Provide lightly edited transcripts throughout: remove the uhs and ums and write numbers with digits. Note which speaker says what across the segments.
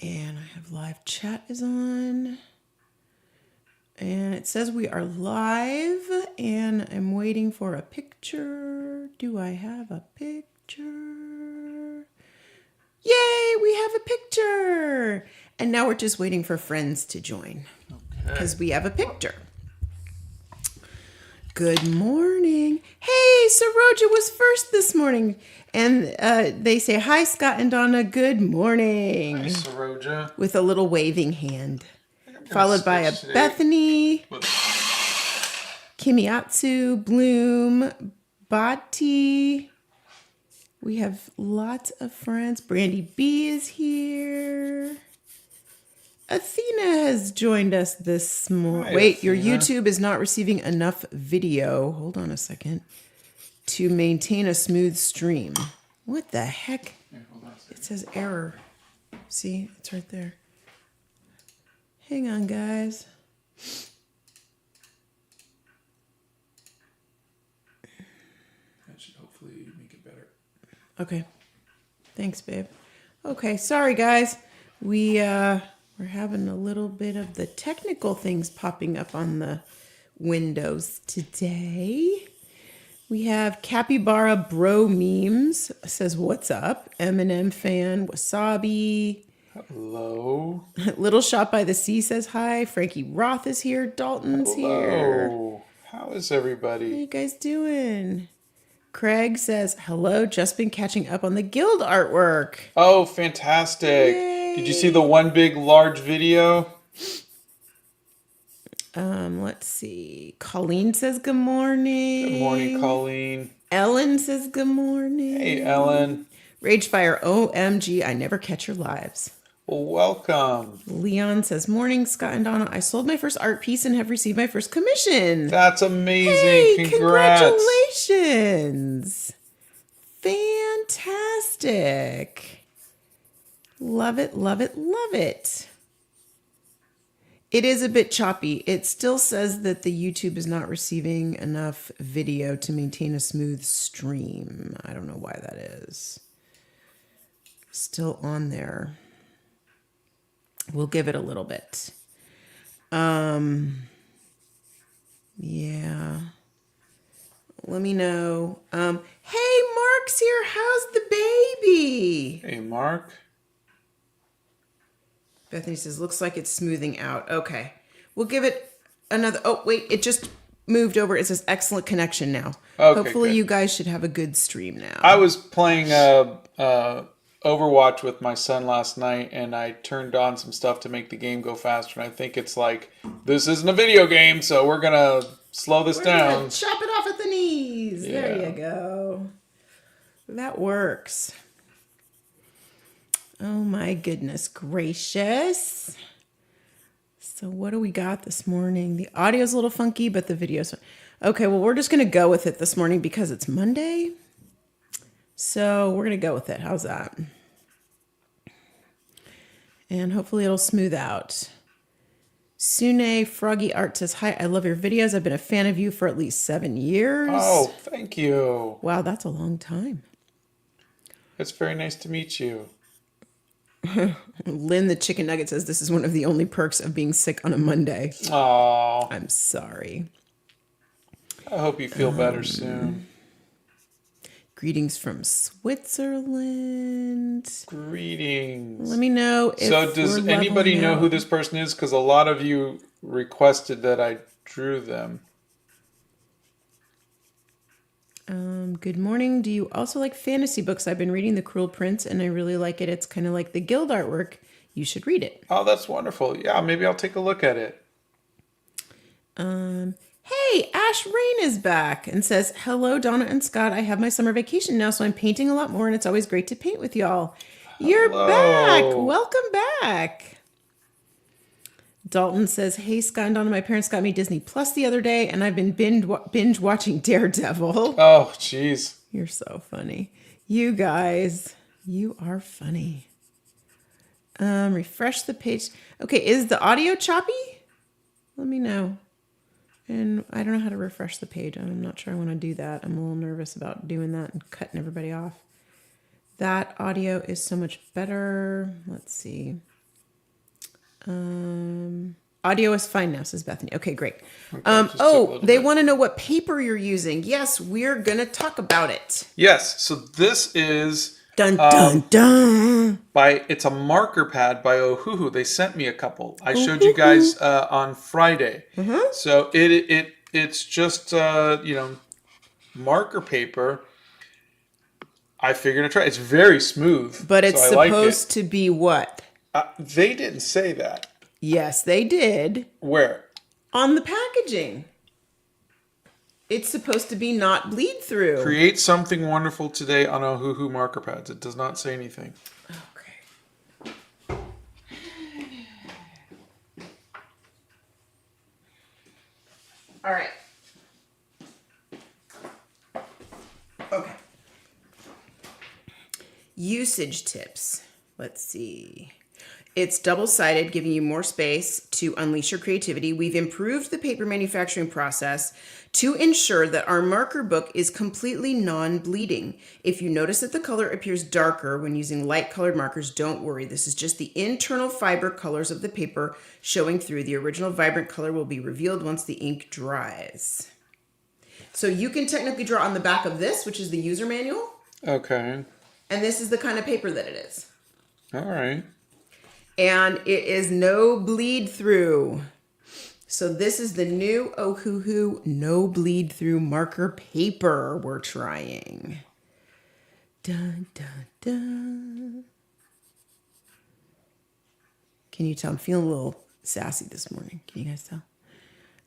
Speaker 1: And I have live chat is on. And it says we are live. And I'm waiting for a picture. Do I have a picture? Yay, we have a picture. And now we're just waiting for friends to join. Because we have a picture. Good morning. Hey, Saroja was first this morning. And they say, hi, Scott and Donna. Good morning.
Speaker 2: Hi, Saroja.
Speaker 1: With a little waving hand. Followed by a Bethany, Kimiatsu, Bloom, Bati. We have lots of friends. Brandy B is here. Athena has joined us this morning. Wait, Athena. Your YouTube is not receiving enough video. Hold on a second. To maintain a smooth stream. What the heck? It says error. See, it's right there. Hang on, guys.
Speaker 2: That should hopefully make it better.
Speaker 1: Okay. Thanks, babe. Okay, sorry, guys. We're having a little bit of the technical things popping up on the windows today. We have Capybara Bro Memes says, what's up? Eminem fan, Wasabi.
Speaker 2: Hello.
Speaker 1: Little Shop by the Sea says hi. Frankie Roth is here. Dalton's here.
Speaker 2: How is everybody?
Speaker 1: How you guys doing? Craig says, hello. Just been catching up on the guild artwork.
Speaker 2: Oh, fantastic. Yay. Did you see the one big large video?
Speaker 1: Let's see. Colleen says good morning.
Speaker 2: Good morning, Colleen.
Speaker 1: Ellen says good morning.
Speaker 2: Hey, Ellen.
Speaker 1: Ragefire, OMG, I never catch your lives.
Speaker 2: Well, welcome.
Speaker 1: Leon says, morning, Scott and Donna. I sold my first art piece and have received my first commission.
Speaker 2: That's amazing.
Speaker 1: Hey,
Speaker 2: Congrats.
Speaker 1: Congratulations. Fantastic. Love it, love it, love it. It is a bit choppy. It still says that the YouTube is not receiving enough video to maintain a smooth stream. I don't know why that is. Still on there. We'll give it a little bit. Yeah. Let me know. Hey, Mark's here. How's the baby?
Speaker 2: Hey, Mark.
Speaker 1: Bethany says, looks like it's smoothing out. Okay. We'll give it another. Oh, wait. It just moved over. It says excellent connection now. Okay, hopefully good. You guys should have a good stream now.
Speaker 2: I was playing Overwatch with my son last night, and I turned on some stuff to make the game go faster. And I think it's like, this isn't a video game, so we're going to slow this down.
Speaker 1: Chop it off at the knees. Yeah. There you go. That works. Oh my goodness gracious. So what do we got this morning? The audio's a little funky, but the video's... Okay, well, we're just going to go with it this morning because it's Monday. So we're going to go with it. How's that? And hopefully it'll smooth out. Sune Froggy Art says, hi, I love your videos. I've been a fan of you for at least 7 years.
Speaker 2: Oh, thank you.
Speaker 1: Wow, that's a long time.
Speaker 2: It's very nice to meet you.
Speaker 1: Lynn the Chicken Nugget says, this is one of the only perks of being sick on a Monday.
Speaker 2: Oh,
Speaker 1: I'm sorry.
Speaker 2: I hope you feel better soon.
Speaker 1: Greetings from Switzerland.
Speaker 2: Greetings.
Speaker 1: Let me know if
Speaker 2: So does anybody know who this person is? Because a lot of you requested that I drew them.
Speaker 1: Good morning. Do you also like fantasy books? I've been reading The Cruel Prince and I really like it. It's kind of like the guild artwork. You should read it.
Speaker 2: Oh, that's wonderful. Yeah, maybe I'll take a look at it.
Speaker 1: Hey, Ash Rain is back and says, hello, Donna and Scott. I have my summer vacation now, so I'm painting a lot more and it's always great to paint with y'all. You're back. Welcome back. Dalton says, hey, Scott and Donna, my parents got me Disney Plus the other day, and I've been binge watching Daredevil.
Speaker 2: Oh, jeez.
Speaker 1: You're so funny. You guys, you are funny. Refresh the page. Okay, is the audio choppy? Let me know. And I don't know how to refresh the page. I'm not sure I want to do that. I'm a little nervous about doing that and cutting everybody off. That audio is so much better. Let's see. Audio is fine now, says Bethany. Okay, great.
Speaker 2: just took a little
Speaker 1: They
Speaker 2: bit.
Speaker 1: want to know what paper you're using. Yes, we're going to talk about it.
Speaker 2: Yes, so this is
Speaker 1: Dun, dun, dun.
Speaker 2: it's a marker pad by Ohuhu. They sent me a couple. I showed you guys on Friday. So it's just marker paper. I figured I'd try. It's very smooth,
Speaker 1: But it's
Speaker 2: so I
Speaker 1: supposed
Speaker 2: like it.
Speaker 1: to be what?
Speaker 2: They didn't say that.
Speaker 1: Yes, they did.
Speaker 2: Where?
Speaker 1: On the packaging. It's supposed to be not bleed through.
Speaker 2: Create something wonderful today on Ohuhu marker pads. It does not say anything.
Speaker 1: Okay. All right. Okay. Usage tips. Let's see. It's double-sided, giving you more space to unleash your creativity. We've improved the paper manufacturing process to ensure that our marker book is completely non-bleeding. If you notice that the color appears darker when using light-colored markers, don't worry. This is just the internal fiber colors of the paper showing through. The original vibrant color will be revealed once the ink dries. So you can technically draw on the back of this, which is the user manual.
Speaker 2: Okay.
Speaker 1: And this is the kind of paper that it is.
Speaker 2: All right.
Speaker 1: And it is no bleed through. So this is the new Ohuhu no bleed through marker paper we're trying. Dun, dun, dun. Can you tell? I'm feeling a little sassy this morning. Can you guys tell?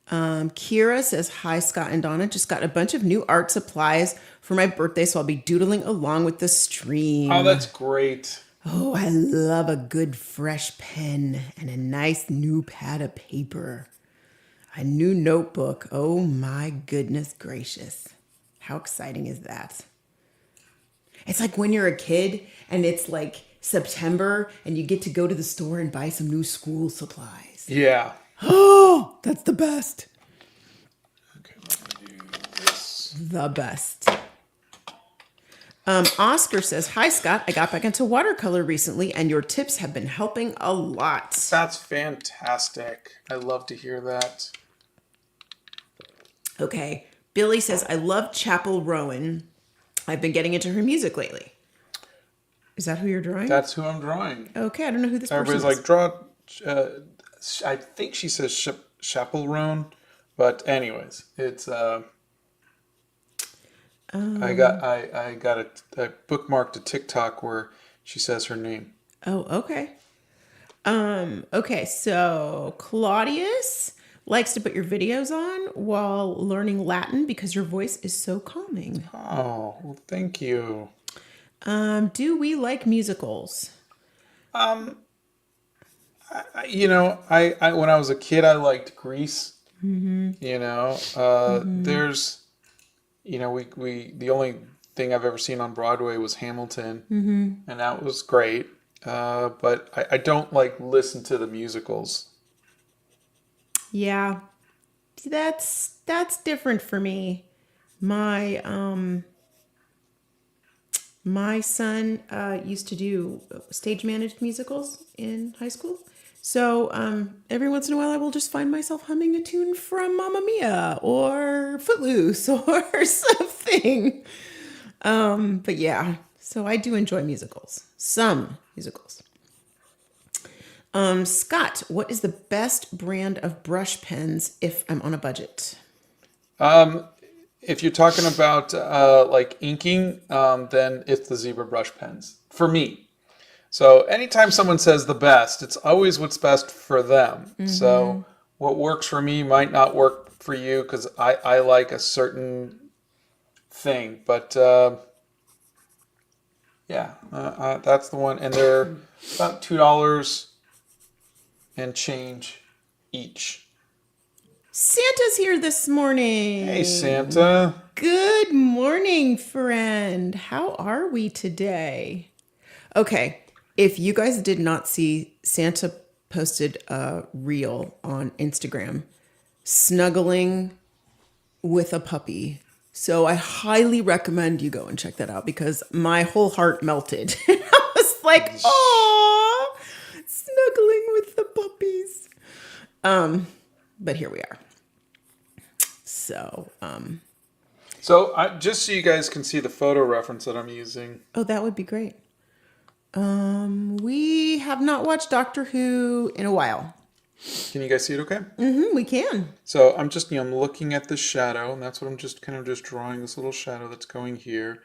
Speaker 1: Kira says, hi, Scott and Donna. Just got a bunch of new art supplies for my birthday, so I'll be doodling along with the stream.
Speaker 2: Oh, that's great.
Speaker 1: Oh, I love a good fresh pen and a nice new pad of paper. A new notebook. Oh my goodness gracious. How exciting is that? It's like when you're a kid and it's like September and you get to go to the store and buy some new school supplies.
Speaker 2: Yeah.
Speaker 1: Oh, that's the best.
Speaker 2: Okay, let me do this.
Speaker 1: The best. Oscar says, hi, Scott. I got back into watercolor recently, and your tips have been helping a lot.
Speaker 2: That's fantastic. I love to hear that.
Speaker 1: Okay. Billy says, I love Chappell Roan. I've been getting into her music lately. Is that who you're drawing?
Speaker 2: That's who I'm drawing.
Speaker 1: Okay, I don't know who this person is.
Speaker 2: Everybody's like, draw. I think she says Chappell Roan, but anyways, it's. I got I bookmarked a TikTok where she says her name.
Speaker 1: Oh, okay. Okay, so Claudius likes to put your videos on while learning Latin because your voice is so calming.
Speaker 2: Oh, well, thank you.
Speaker 1: Do we like musicals?
Speaker 2: I when I was a kid, I liked Grease. Mm-hmm. There's, we the only thing I've ever seen on Broadway was Hamilton, and that was great. But I don't listen to the musicals.
Speaker 1: Yeah, that's different for me. My son used to do stage managed musicals in high school. So every once in a while I will just find myself humming a tune from Mamma Mia or Footloose or something. But yeah, so I do enjoy musicals. Some musicals. Scott, what is the best brand of brush pens if I'm on a budget?
Speaker 2: If you're talking about inking, then it's the zebra brush pens for me. So anytime someone says the best, it's always what's best for them. Mm-hmm. So what works for me might not work for you because I like a certain thing. But that's the one. And they're about $2 and change each.
Speaker 1: Santa's here this morning.
Speaker 2: Hey, Santa.
Speaker 1: Good morning, friend. How are we today? Okay, if you guys did not see, Santa posted a reel on Instagram snuggling with a puppy. So I highly recommend you go and check that out because my whole heart melted. I was like, oh, snuggling with the puppy. But here we are. So,
Speaker 2: So just so you guys can see the photo reference that I'm using.
Speaker 1: oh, that would be great. We have not watched Doctor Who in a while.
Speaker 2: Can you guys see it okay?
Speaker 1: Mm-hmm, we can.
Speaker 2: So I'm just, I'm looking at the shadow, and that's what I'm just kind of just drawing, this little shadow that's going here.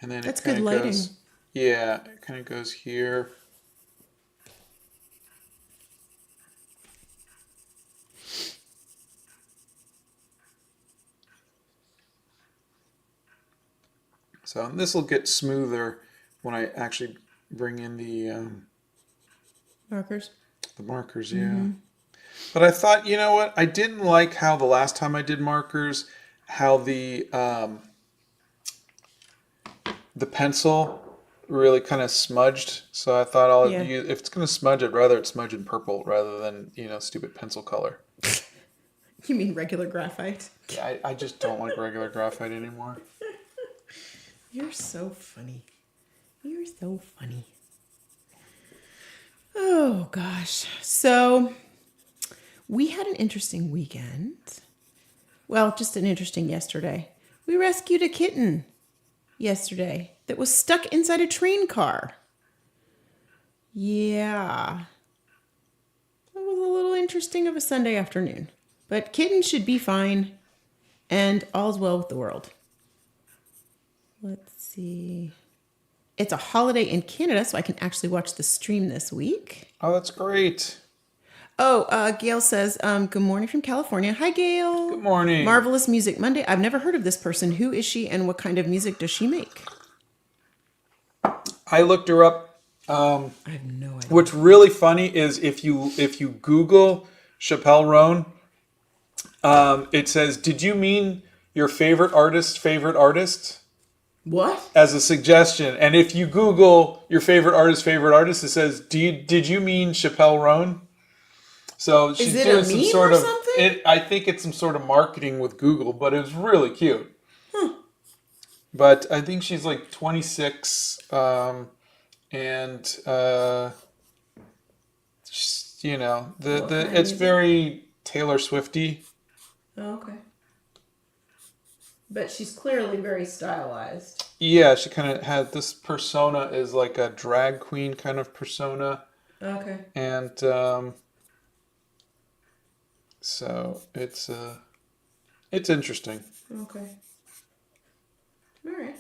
Speaker 2: And then
Speaker 1: That's
Speaker 2: it kind
Speaker 1: good
Speaker 2: of
Speaker 1: lighting.
Speaker 2: goes, yeah, it kind of goes here. So this will get smoother when I actually bring in
Speaker 1: Markers.
Speaker 2: the markers, yeah. But I thought, you know what? I didn't like how the last time I did markers, how the pencil really kind of smudged. So I thought I'll
Speaker 1: Yeah.
Speaker 2: use, if it's going to smudge, I'd rather it smudge in purple rather than, stupid pencil color.
Speaker 1: You mean regular graphite?
Speaker 2: Yeah, I just don't like regular graphite anymore.
Speaker 1: You're so funny. You're so funny. Oh, gosh. So, we had an interesting weekend. Well, just an interesting yesterday. We rescued a kitten yesterday that was stuck inside a train car. Yeah. That was a little interesting of a Sunday afternoon. But kitten should be fine, and all's well with the world. Let's see. It's a holiday in Canada, so I can actually watch the stream this week.
Speaker 2: Oh, that's great.
Speaker 1: Oh, Gail says, good morning from California. Hi, Gail.
Speaker 2: Good morning.
Speaker 1: Marvelous Music Monday. I've never heard of this person. Who is she and what kind of music does she make?
Speaker 2: I looked her up.
Speaker 1: I have no idea.
Speaker 2: What's really funny is if you Google Chappell Roan, it says, "Did you mean your favorite artist?
Speaker 1: What?
Speaker 2: As a suggestion." And if you Google your favorite artist, it says, "Did you mean Chappell Roan?" So she's
Speaker 1: it
Speaker 2: doing
Speaker 1: a
Speaker 2: some
Speaker 1: meme
Speaker 2: sort
Speaker 1: or
Speaker 2: of.
Speaker 1: something?
Speaker 2: I think it's some sort of marketing with Google, but it was really cute. But I think she's like 26, and it's very Taylor Swifty.
Speaker 1: Oh, okay. But she's clearly very stylized.
Speaker 2: Yeah, she kind of had this persona, is like a drag queen kind of persona.
Speaker 1: Okay.
Speaker 2: And so it's interesting.
Speaker 1: Okay. All right.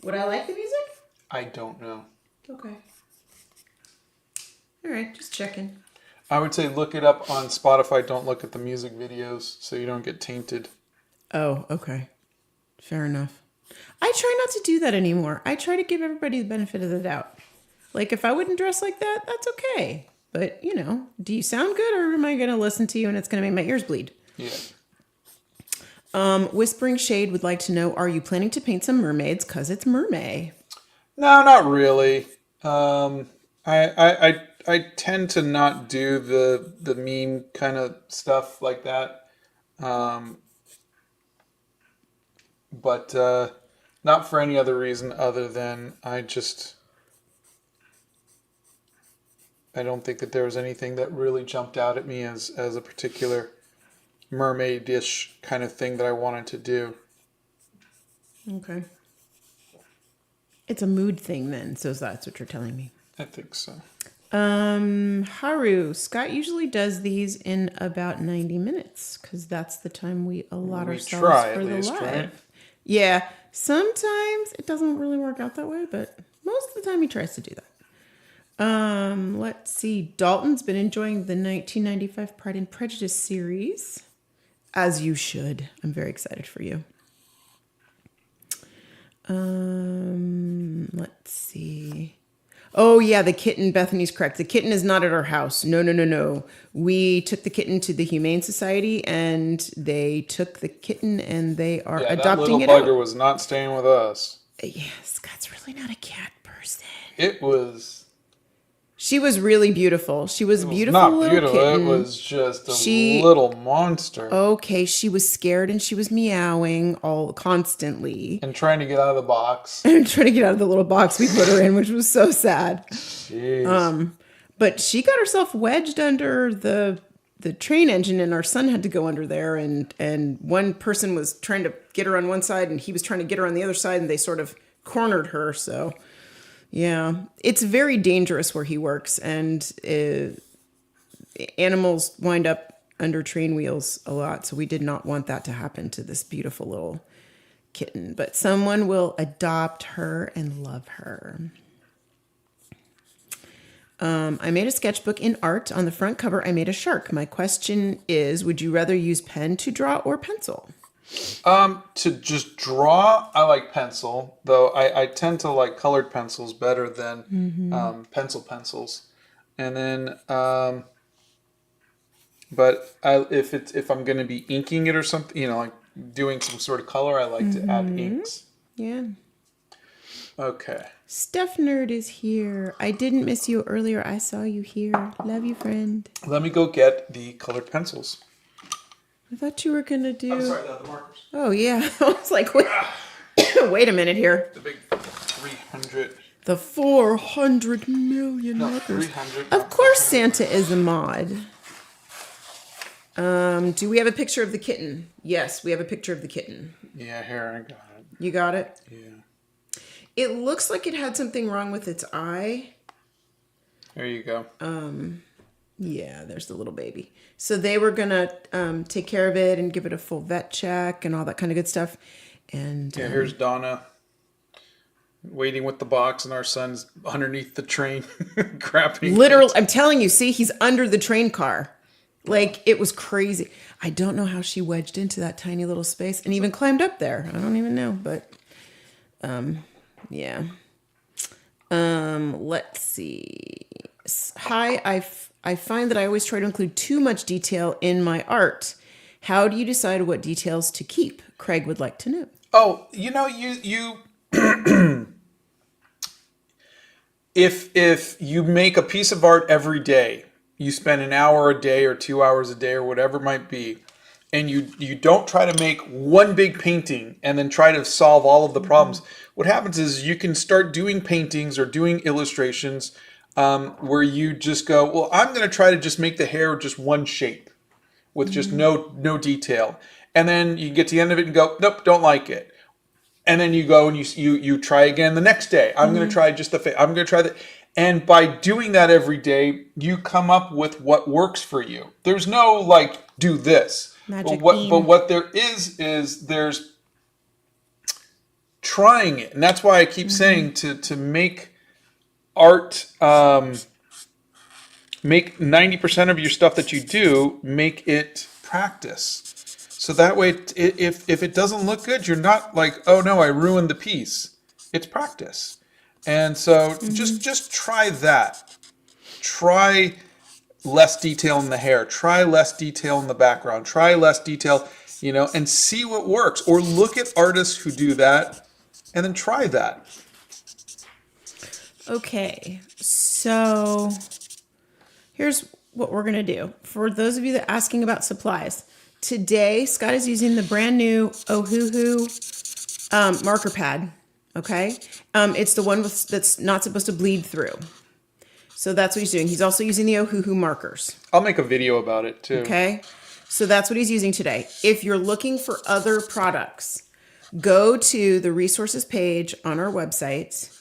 Speaker 1: Would I like the music?
Speaker 2: I don't know.
Speaker 1: Okay. All right, just checking.
Speaker 2: I would say look it up on Spotify. Don't look at the music videos so you don't get tainted.
Speaker 1: Oh, okay. Fair enough. I try not to do that anymore. I try to give everybody the benefit of the doubt. Like, if I wouldn't dress like that, that's okay. But, do you sound good, or am I going to listen to you and it's going to make my ears bleed?
Speaker 2: Yeah.
Speaker 1: Whispering Shade would like to know, are you planning to paint some mermaids? Because it's Mermay.
Speaker 2: No, not really. I tend to not do the meme kind of stuff like that. But not for any other reason other than I don't think that there was anything that really jumped out at me as a particular mermaid-ish kind of thing that I wanted to do.
Speaker 1: Okay. It's a mood thing then, so that's what you're telling me.
Speaker 2: I think so.
Speaker 1: Haru, Scott usually does these in about 90 minutes because that's the time we allot ourselves
Speaker 2: try,
Speaker 1: for
Speaker 2: at
Speaker 1: the
Speaker 2: least,
Speaker 1: live.
Speaker 2: right?
Speaker 1: Yeah, sometimes it doesn't really work out that way, but most of the time he tries to do that. Let's see. Dalton's been enjoying the 1995 Pride and Prejudice series, as you should. I'm very excited for you. Let's see. Oh, yeah, the kitten. Bethany's correct. The kitten is not at our house. No. We took the kitten to the Humane Society, and they took the kitten, and they are adopting it
Speaker 2: that little bugger
Speaker 1: out.
Speaker 2: was not staying with us.
Speaker 1: Yeah, Scott's really not a cat person.
Speaker 2: It was...
Speaker 1: She was really beautiful. She was a beautiful
Speaker 2: not
Speaker 1: little
Speaker 2: beautiful.
Speaker 1: kitten.
Speaker 2: It was just a little monster.
Speaker 1: Okay, she was scared and she was meowing all constantly.
Speaker 2: And trying to get out of the box.
Speaker 1: And trying to get out of the little box we put her in, which was so sad.
Speaker 2: Jeez.
Speaker 1: But she got herself wedged under the the train engine, and our son had to go under there, and one person was trying to get her on one side and he was trying to get her on the other side, and they sort of cornered her. So yeah, it's very dangerous where he works, and animals wind up under train wheels a lot. So we did not want that to happen to this beautiful little kitten, but someone will adopt her and love her. I made a sketchbook in art. On the front cover, I made a shark. My question is, would you rather use pen to draw or pencil?
Speaker 2: To just draw, I like pencil, though I tend to like colored pencils better than pencils. And then, but if I'm going to be inking it or something, like doing some sort of color, I like to add inks.
Speaker 1: Yeah.
Speaker 2: Okay.
Speaker 1: Stuff Nerd is here. I didn't miss you earlier. I saw you here. Love you, friend.
Speaker 2: Let me go get the colored pencils.
Speaker 1: I thought you were going to do...
Speaker 2: I'm sorry, the markers.
Speaker 1: Oh, yeah. I was like, wait a minute here.
Speaker 2: The big 300.
Speaker 1: The 400 million markers.
Speaker 2: 300.
Speaker 1: Of course Santa is a mod. Do we have a picture of the kitten? Yes, we have a picture of the kitten.
Speaker 2: Yeah, here, I got it.
Speaker 1: You got it?
Speaker 2: Yeah.
Speaker 1: It looks like it had something wrong with its eye.
Speaker 2: There you go.
Speaker 1: Yeah, there's the little baby. So they were going to take care of it and give it a full vet check and all that kind of good stuff. And
Speaker 2: yeah, here's Donna waiting with the box, and our son's underneath the train grabbing
Speaker 1: literal. I'm telling you, see, he's under the train car. Like, it was crazy. I don't know how she wedged into that tiny little space and even climbed up there. I don't even know, but yeah. Let's see. Hi, I find that I always try to include too much detail in my art. How do you decide what details to keep? Craig would like to know.
Speaker 2: Oh, you if you make a piece of art every day, you spend an hour a day or 2 hours a day or whatever it might be, and you don't try to make one big painting and then try to solve all of the problems. What happens is you can start doing paintings or doing illustrations where you just go, well, I'm going to try to just make the hair just one shape with just no detail. And then you get to the end of it and go, nope, don't like it. And then you go and you try again the next day. I'm going to try just the face. I'm going to try that. And by doing that every day, you come up with what works for you. There's no like, do this.
Speaker 1: Magic
Speaker 2: But what there is there's trying it. And that's why I keep saying to make art, make 90% of your stuff that you do, make it practice. So that way, if it doesn't look good, you're not like, oh no, I ruined the piece. It's practice. And so just try that. Try less detail in the hair. Try less detail in the background. Try less detail, and see what works. Or look at artists who do that and then try that.
Speaker 1: Okay, so here's what we're going to do. For those of you that are asking about supplies, today Scott is using the brand new Ohuhu marker pad. Okay, it's the one that's not supposed to bleed through. So that's what he's doing. He's also using the Ohuhu markers.
Speaker 2: I'll make a video about it too.
Speaker 1: Okay, so that's what he's using today. If you're looking for other products, go to the resources page on our website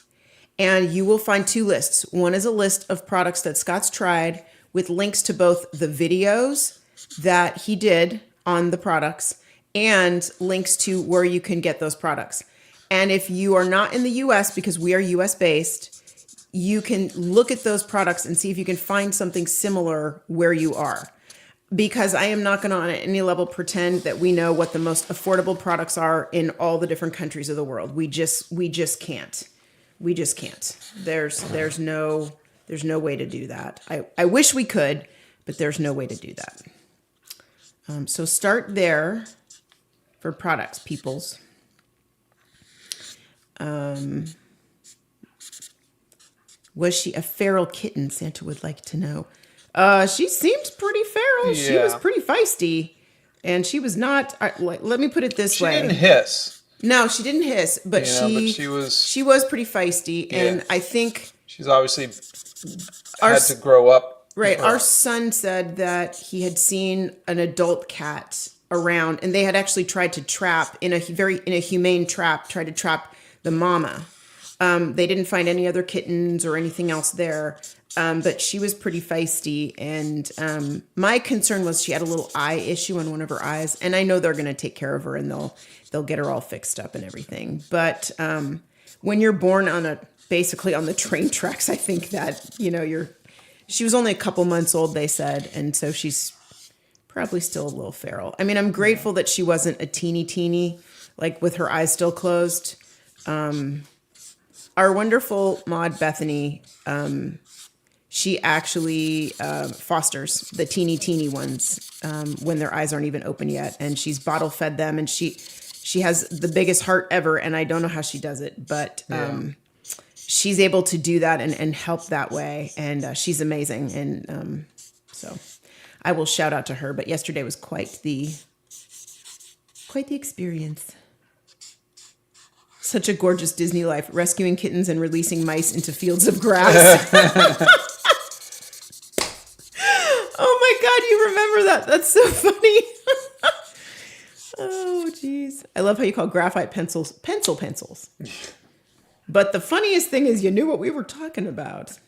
Speaker 1: and you will find two lists. One is a list of products that Scott's tried with links to both the videos that he did on the products and links to where you can get those products. And if you are not in the US, because we are US based, you can look at those products and see if you can find something similar where you are. Because I am not going to on any level pretend that we know what the most affordable products are in all the different countries of the world. We just can't. We just can't. There's no way to do that. I wish we could, but there's no way to do that. So start there for products, peoples. Was she a feral kitten? Santa would like to know. She seemed pretty feral. Yeah. She was pretty feisty, and she was not. Let me put it this way: she
Speaker 2: didn't hiss.
Speaker 1: No, she didn't hiss, but she was pretty feisty, and I think
Speaker 2: she's obviously had to grow up
Speaker 1: Right. Our son said that he had seen an adult cat around, and they had actually tried to trap in a humane trap, tried to trap the mama. They didn't find any other kittens or anything else there. But she was pretty feisty, and my concern was she had a little eye issue on one of her eyes, and I know they're going to take care of her and they'll get her all fixed up and everything. But when you're born basically on the train tracks, I think that she was only a couple months old, they said, and so she's probably still a little feral. I mean, I'm grateful that she wasn't a teeny, like with her eyes still closed. Our wonderful Maud Bethany. She actually fosters the teeny ones when their eyes aren't even open yet. And she's bottle fed them. And she has the biggest heart ever. And I don't know how she does it. But she's able to do that and help that way. And she's amazing. And so I will shout out to her. But yesterday was quite the experience. Such a gorgeous Disney life. Rescuing kittens and releasing mice into fields of grass. Oh my God, you remember that? That's so funny. Oh, geez. I love how you call graphite pencils pencils. But the funniest thing is you knew what we were talking about.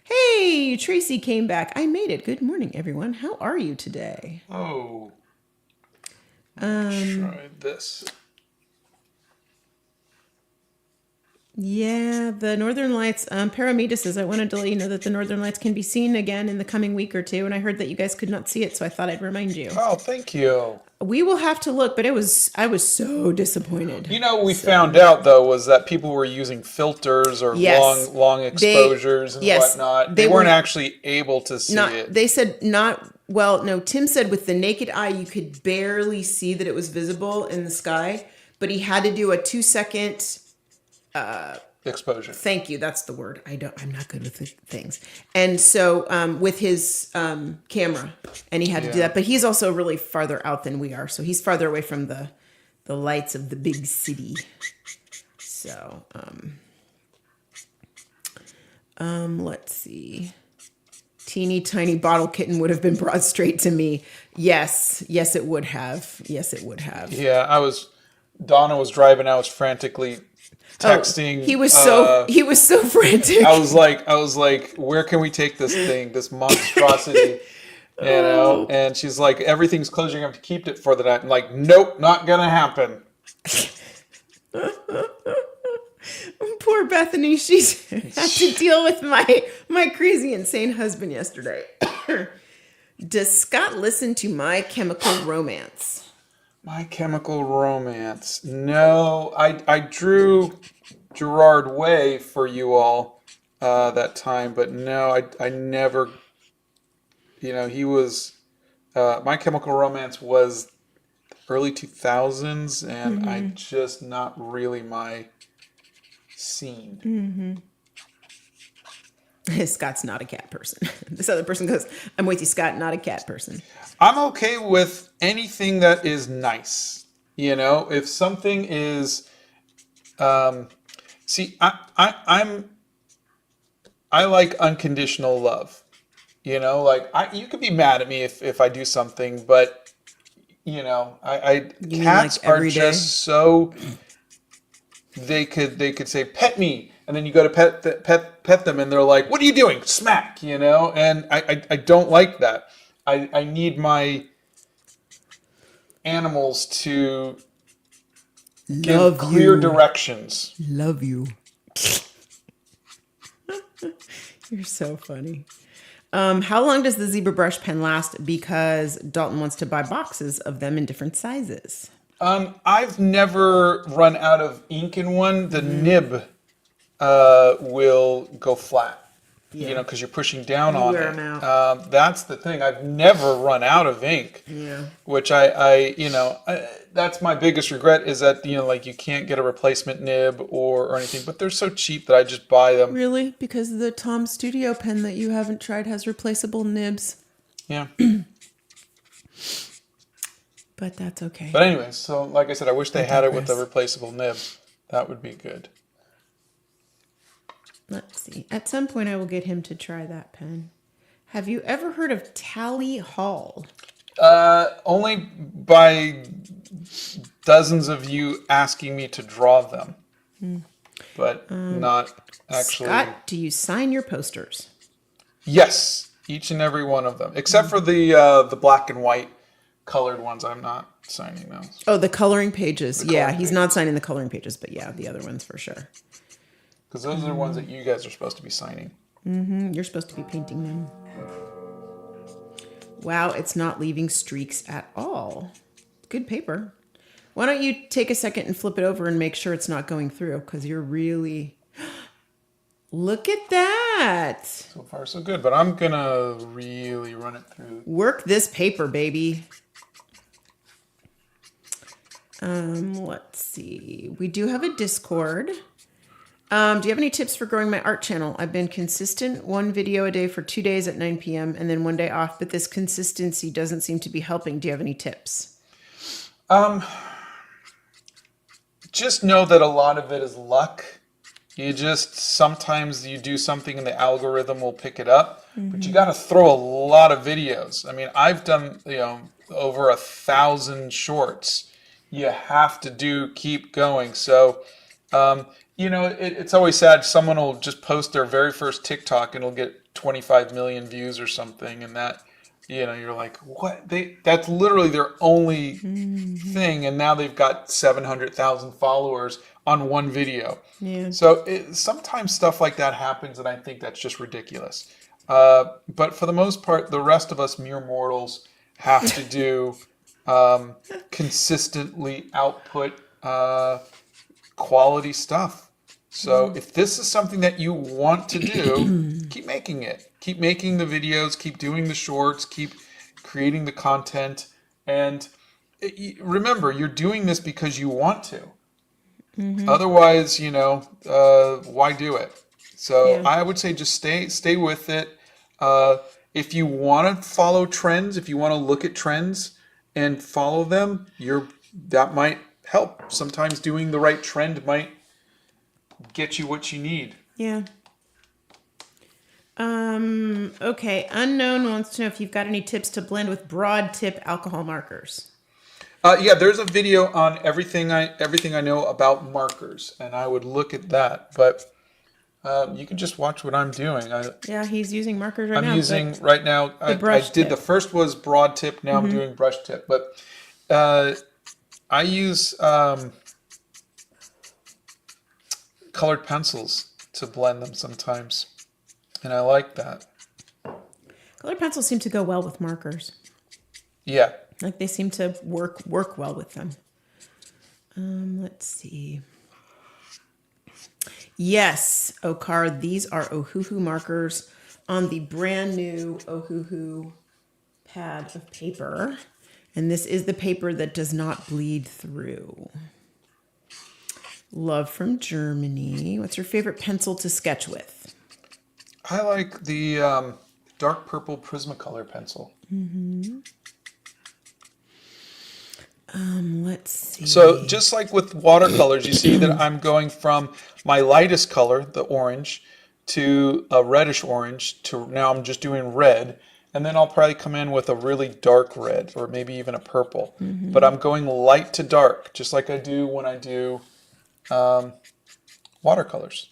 Speaker 1: Hey, Tracy came back. I made it. Good morning, everyone. How are you today?
Speaker 2: Oh. Try this.
Speaker 1: Yeah, the Northern Lights, Paramita says, I wanted to let you know that the Northern Lights can be seen again in the coming week or two, and I heard that you guys could not see it, so I thought I'd remind you.
Speaker 2: Oh, thank you.
Speaker 1: We will have to look, but I was so disappointed.
Speaker 2: We found out, though, was that people were using filters or long exposures and whatnot. They weren't actually able to see it.
Speaker 1: They said no, Tim said with the naked eye, you could barely see that it was visible in the sky, but he had to do a 2-second...
Speaker 2: exposure.
Speaker 1: Thank you. That's the word. I'm not good with things. And so with his camera, and he had to do that. But he's also really farther out than we are. So he's farther away from the lights of the big city. So let's see. Teeny tiny bottle kitten would have been brought straight to me. Yes, it would have.
Speaker 2: Yeah, Donna was driving. I was frantically texting.
Speaker 1: He was so frantic.
Speaker 2: I was like, where can we take this thing, this monstrosity? And she's like, everything's closed. You're going to have to keep it for the night. I'm like, nope, not going to happen.
Speaker 1: Poor Bethany. She's had to deal with my crazy, insane husband yesterday. Does Scott listen to My Chemical Romance?
Speaker 2: My Chemical Romance. No, I drew Gerard Way for you all that time, but no, I never. He was. My Chemical Romance was early 2000s, and I just not really my scene.
Speaker 1: Scott's not a cat person. This other person goes, I'm with you, Scott, not a cat person.
Speaker 2: I'm okay with anything that is nice. If something is, I like unconditional love. You could be mad at me if I do something, but cats are just so. They could say pet me, and then you go to pet them, and they're like, "What are you doing?" Smack, and I don't like that. I need my animals to give clear directions.
Speaker 1: Love you. You're so funny. How long does the zebra brush pen last? Because Dalton wants to buy boxes of them in different sizes.
Speaker 2: I've never run out of ink in one. The nib will go flat. Because you're pushing down on it. That's the thing. I've never run out of ink. Yeah. Which that's my biggest regret is that you can't get a replacement nib or anything. But they're so cheap that I just buy them.
Speaker 1: Really? Because the Tom Studio pen that you haven't tried has replaceable nibs.
Speaker 2: Yeah.
Speaker 1: But that's okay.
Speaker 2: But anyway, so like I said, I wish they had it with a replaceable nib. That would be good.
Speaker 1: Let's see. At some point, I will get him to try that pen. Have you ever heard of Tally Hall?
Speaker 2: Only by dozens of you asking me to draw them, but not actually.
Speaker 1: Scott, do you sign your posters?
Speaker 2: Yes, each and every one of them, except for the black and white colored ones. I'm not signing those.
Speaker 1: Oh, the coloring pages.
Speaker 2: The
Speaker 1: Yeah,
Speaker 2: coloring
Speaker 1: he's
Speaker 2: pages.
Speaker 1: not signing the coloring pages, but yeah, the other ones for sure.
Speaker 2: Because those are the ones that you guys are supposed to be signing.
Speaker 1: You're supposed to be painting them. Wow, it's not leaving streaks at all. Good paper. Why don't you take a second and flip it over and make sure it's not going through? Because you're really... Look at that.
Speaker 2: So far, so good. But I'm going to really run it through.
Speaker 1: Work this paper, baby. Let's see. We do have a Discord. Do you have any tips for growing my art channel? I've been consistent, 1 video a day for 2 days at 9 p.m. and then 1 day off, but this consistency doesn't seem to be helping. Do you have any tips?
Speaker 2: Just know that a lot of it is luck. Sometimes you do something and the algorithm will pick it up, but you got to throw a lot of videos. I mean, I've done, over 1,000 shorts. You have to keep going. So, it's always sad. Someone will just post their very first TikTok and it'll get 25 million views or something. And that, you're like, what? That's literally their only thing. And now they've got 700,000 followers on one video.
Speaker 1: Yeah.
Speaker 2: So sometimes stuff like that happens. And I think that's just ridiculous. But for the most part, the rest of us mere mortals have to do consistently output quality stuff. So if this is something that you want to do, keep making it. Keep making the videos, keep doing the shorts, keep creating the content. And remember, you're doing this because you want to. Otherwise, why do it? So I would say just stay with it. If you want to follow trends, if you want to look at trends and follow them, that might help. Sometimes doing the right trend might get you what you need.
Speaker 1: Yeah. Okay. Unknown wants to know if you've got any tips to blend with broad tip alcohol markers.
Speaker 2: There's a video on everything I know about markers, and I would look at that. But you can just watch what I'm doing.
Speaker 1: He's using markers right now.
Speaker 2: I'm using right now. I did
Speaker 1: tip.
Speaker 2: The first was broad tip. Now I'm doing brush tip. But I use colored pencils to blend them sometimes, and I like that.
Speaker 1: Colored pencils seem to go well with markers.
Speaker 2: Yeah.
Speaker 1: Like they seem to work well with them. Let's see. Yes, Okar, these are Ohuhu markers on the brand new Ohuhu pad of paper. And this is the paper that does not bleed through. Love from Germany. What's your favorite pencil to sketch with?
Speaker 2: I like the dark purple Prismacolor pencil.
Speaker 1: Let's see.
Speaker 2: So just like with watercolors, you see that I'm going from my lightest color, the orange, to a reddish orange, to now I'm just doing red. And then I'll probably come in with a really dark red or maybe even a purple. But I'm going light to dark, just like I do when I do watercolors.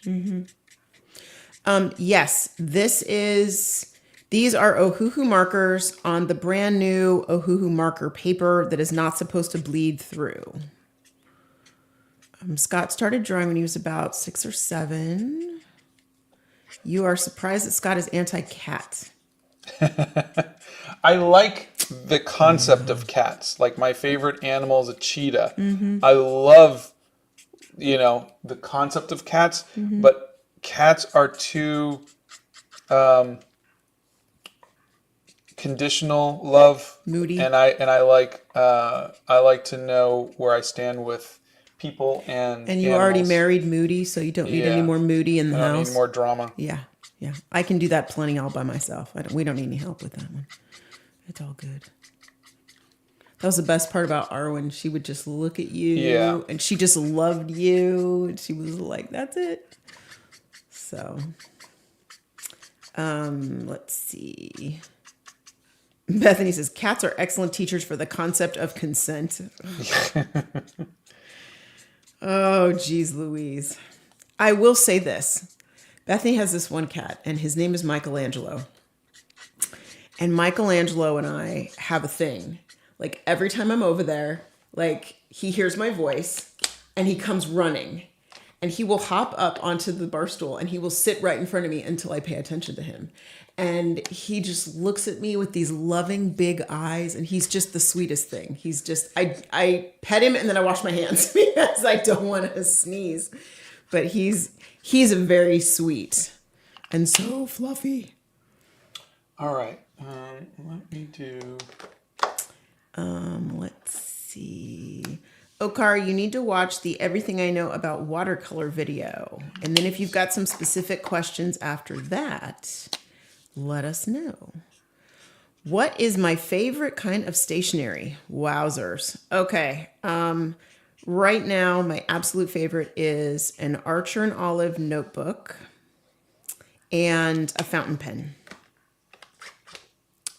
Speaker 1: Yes, these are Ohuhu markers on the brand new Ohuhu marker paper that is not supposed to bleed through. Scott started drawing when he was about 6 or 7. You are surprised that Scott is anti-cat.
Speaker 2: I like the concept of cats. Like my favorite animal is a cheetah. I love, the concept of cats, but cats are too conditional love,
Speaker 1: moody,
Speaker 2: and I like to know where I stand with people and
Speaker 1: you
Speaker 2: animals.
Speaker 1: already married Moody, so you don't need any more Moody in the house.
Speaker 2: I don't need more drama.
Speaker 1: Yeah. I can do that plenty all by myself. We don't need any help with that one. It's all good. That was the best part about Arwen. She would just look at you, and she just loved you, and she was like, "That's it." So, Let's see. Bethany says, cats are excellent teachers for the concept of consent. Oh, geez, Louise. I will say this. Bethany has this one cat, and his name is Michelangelo. And Michelangelo and I have a thing. Like, every time I'm over there, like, he hears my voice, and he comes running. And he will hop up onto the bar stool, and he will sit right in front of me until I pay attention to him. And he just looks at me with these loving big eyes, and he's just the sweetest thing. He's just, I pet him and then I wash my hands because I don't want to sneeze. But he's very sweet and so fluffy.
Speaker 2: All right. Let me do.
Speaker 1: Let's see. Okar, you need to watch the Everything I Know About Watercolor video. And then if you've got some specific questions after that, let us know. What is my favorite kind of stationery? Wowzers. Okay. Right now, my absolute favorite is an Archer and Olive notebook and a fountain pen.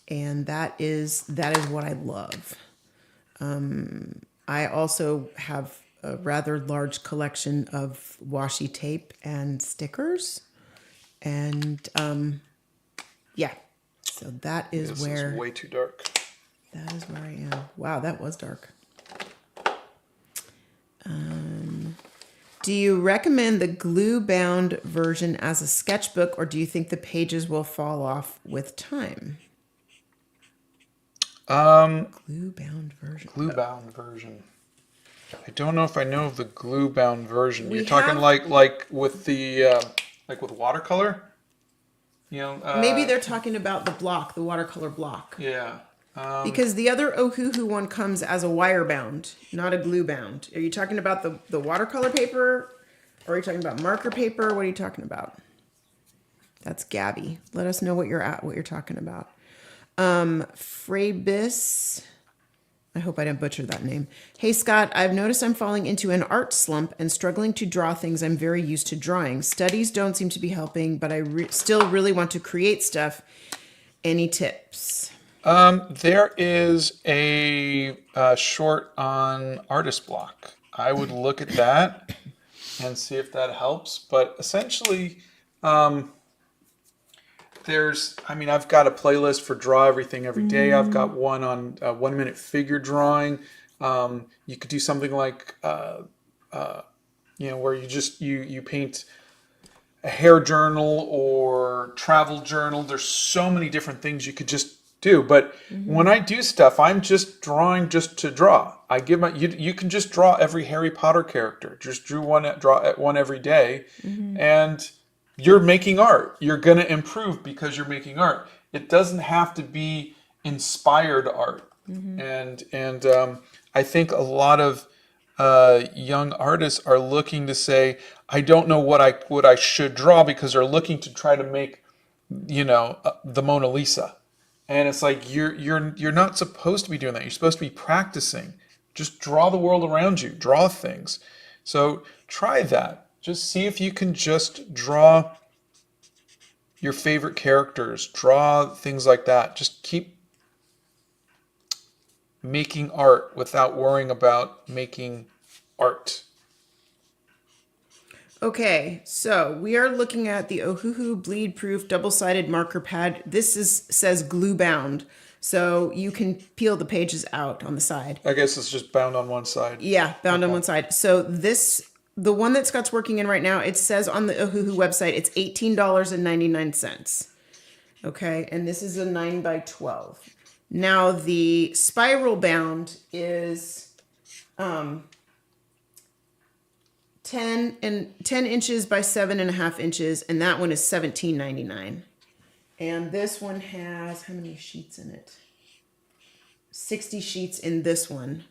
Speaker 1: And that is what I love. I also have a rather large collection of washi tape and stickers. And yeah, so that is
Speaker 2: This
Speaker 1: where...
Speaker 2: is way too dark.
Speaker 1: That is where I am. Wow, that was dark. Do you recommend the glue-bound version as a sketchbook, or do you think the pages will fall off with time? Glue-bound version.
Speaker 2: Glue-bound version. I don't know if I know of the glue-bound version.
Speaker 1: We
Speaker 2: You're talking
Speaker 1: have-
Speaker 2: like with the like with watercolor. You know.
Speaker 1: Maybe they're talking about the block, the watercolor block.
Speaker 2: Yeah.
Speaker 1: Because the other Ohuhu one comes as a wire bound, not a glue bound. Are you talking about the watercolor paper? Or are you talking about marker paper? What are you talking about? That's Gabby. Let us know what you're talking about. Frabis. I hope I didn't butcher that name. Hey, Scott, I've noticed I'm falling into an art slump and struggling to draw things I'm very used to drawing. Studies don't seem to be helping, but I still really want to create stuff. Any tips?
Speaker 2: There is a short on artist block. I would look at that and see if that helps. But essentially, I've got a playlist for draw everything every day. I've got one on 1 minute figure drawing. You could do something like, where you paint a hair journal or travel journal. There's so many different things you could just do. But when I do stuff, I'm just drawing just to draw. You can just draw every Harry Potter character. Just draw one every day, and you're making art. You're going to improve because you're making art. It doesn't have to be inspired art. And I think a lot of young artists are looking to say, I don't know what I should draw, because they're looking to try to make, the Mona Lisa. And it's like, you're not supposed to be doing that. You're supposed to be practicing. Just draw the world around you. Draw things. So try that. Just see if you can just draw your favorite characters. Draw things like that. Just keep making art without worrying about making art.
Speaker 1: Okay, so we are looking at the Ohuhu Bleed Proof double-sided marker pad. This says glue bound, so you can peel the pages out on the side.
Speaker 2: I guess it's just bound on one side.
Speaker 1: Yeah, bound on one side. So the one that Scott's working in right now, it says on the Ohuhu website, it's $18.99. Okay, and this is a 9x12. Now the spiral bound is 10 inches by 7.5 inches, and that one is $17.99. And this one has, how many sheets in it? 60 sheets in this one,